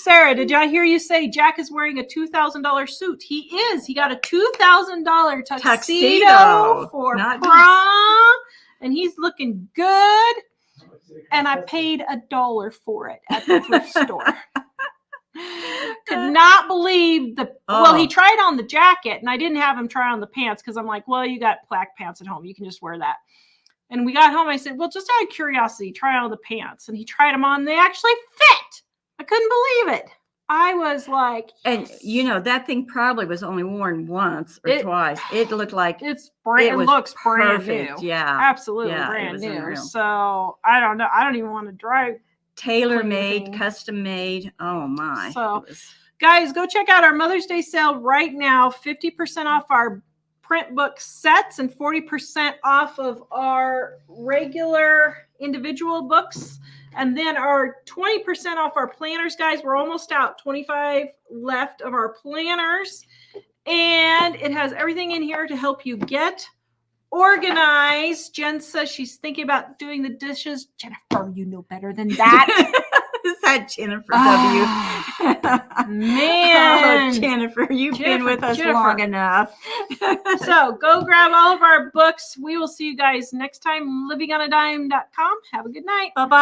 Sarah, did I hear you say Jack is wearing a $2,000 suit? He is. He got a $2,000 tuxedo for prom, and he's looking good. And I paid $1 for it at the thrift store. Could not believe well, he tried on the jacket and I didn't have him try on the pants because I'm like, well, you got black pants at home. You can just wear that. And we got home. I said, well, just out of curiosity, try on the pants. And he tried them on. They actually fit. I couldn't believe it. I was like, yes. And that thing probably was only worn once or twice. It looked like it looks brand new. Yeah, absolutely brand new. Unreal. So I don't know. I don't even want to drive. Tailor-made, custom-made. Oh my. So guys, go check out our Mother's Day sale right now. 50% off our print book sets and 40% off of our regular individual books. And then our 20% off our planners, guys. We're almost out. 25 left of our planners. And it has everything in here to help you get organized. Jen says she's thinking about doing the dishes. Jennifer, you know better than that. Is that Jennifer W? Man. Oh, Jennifer, you've been with us long enough. So go grab all of our books. We will see you guys next time. livingonadime.com. Have a good night. Bye-bye.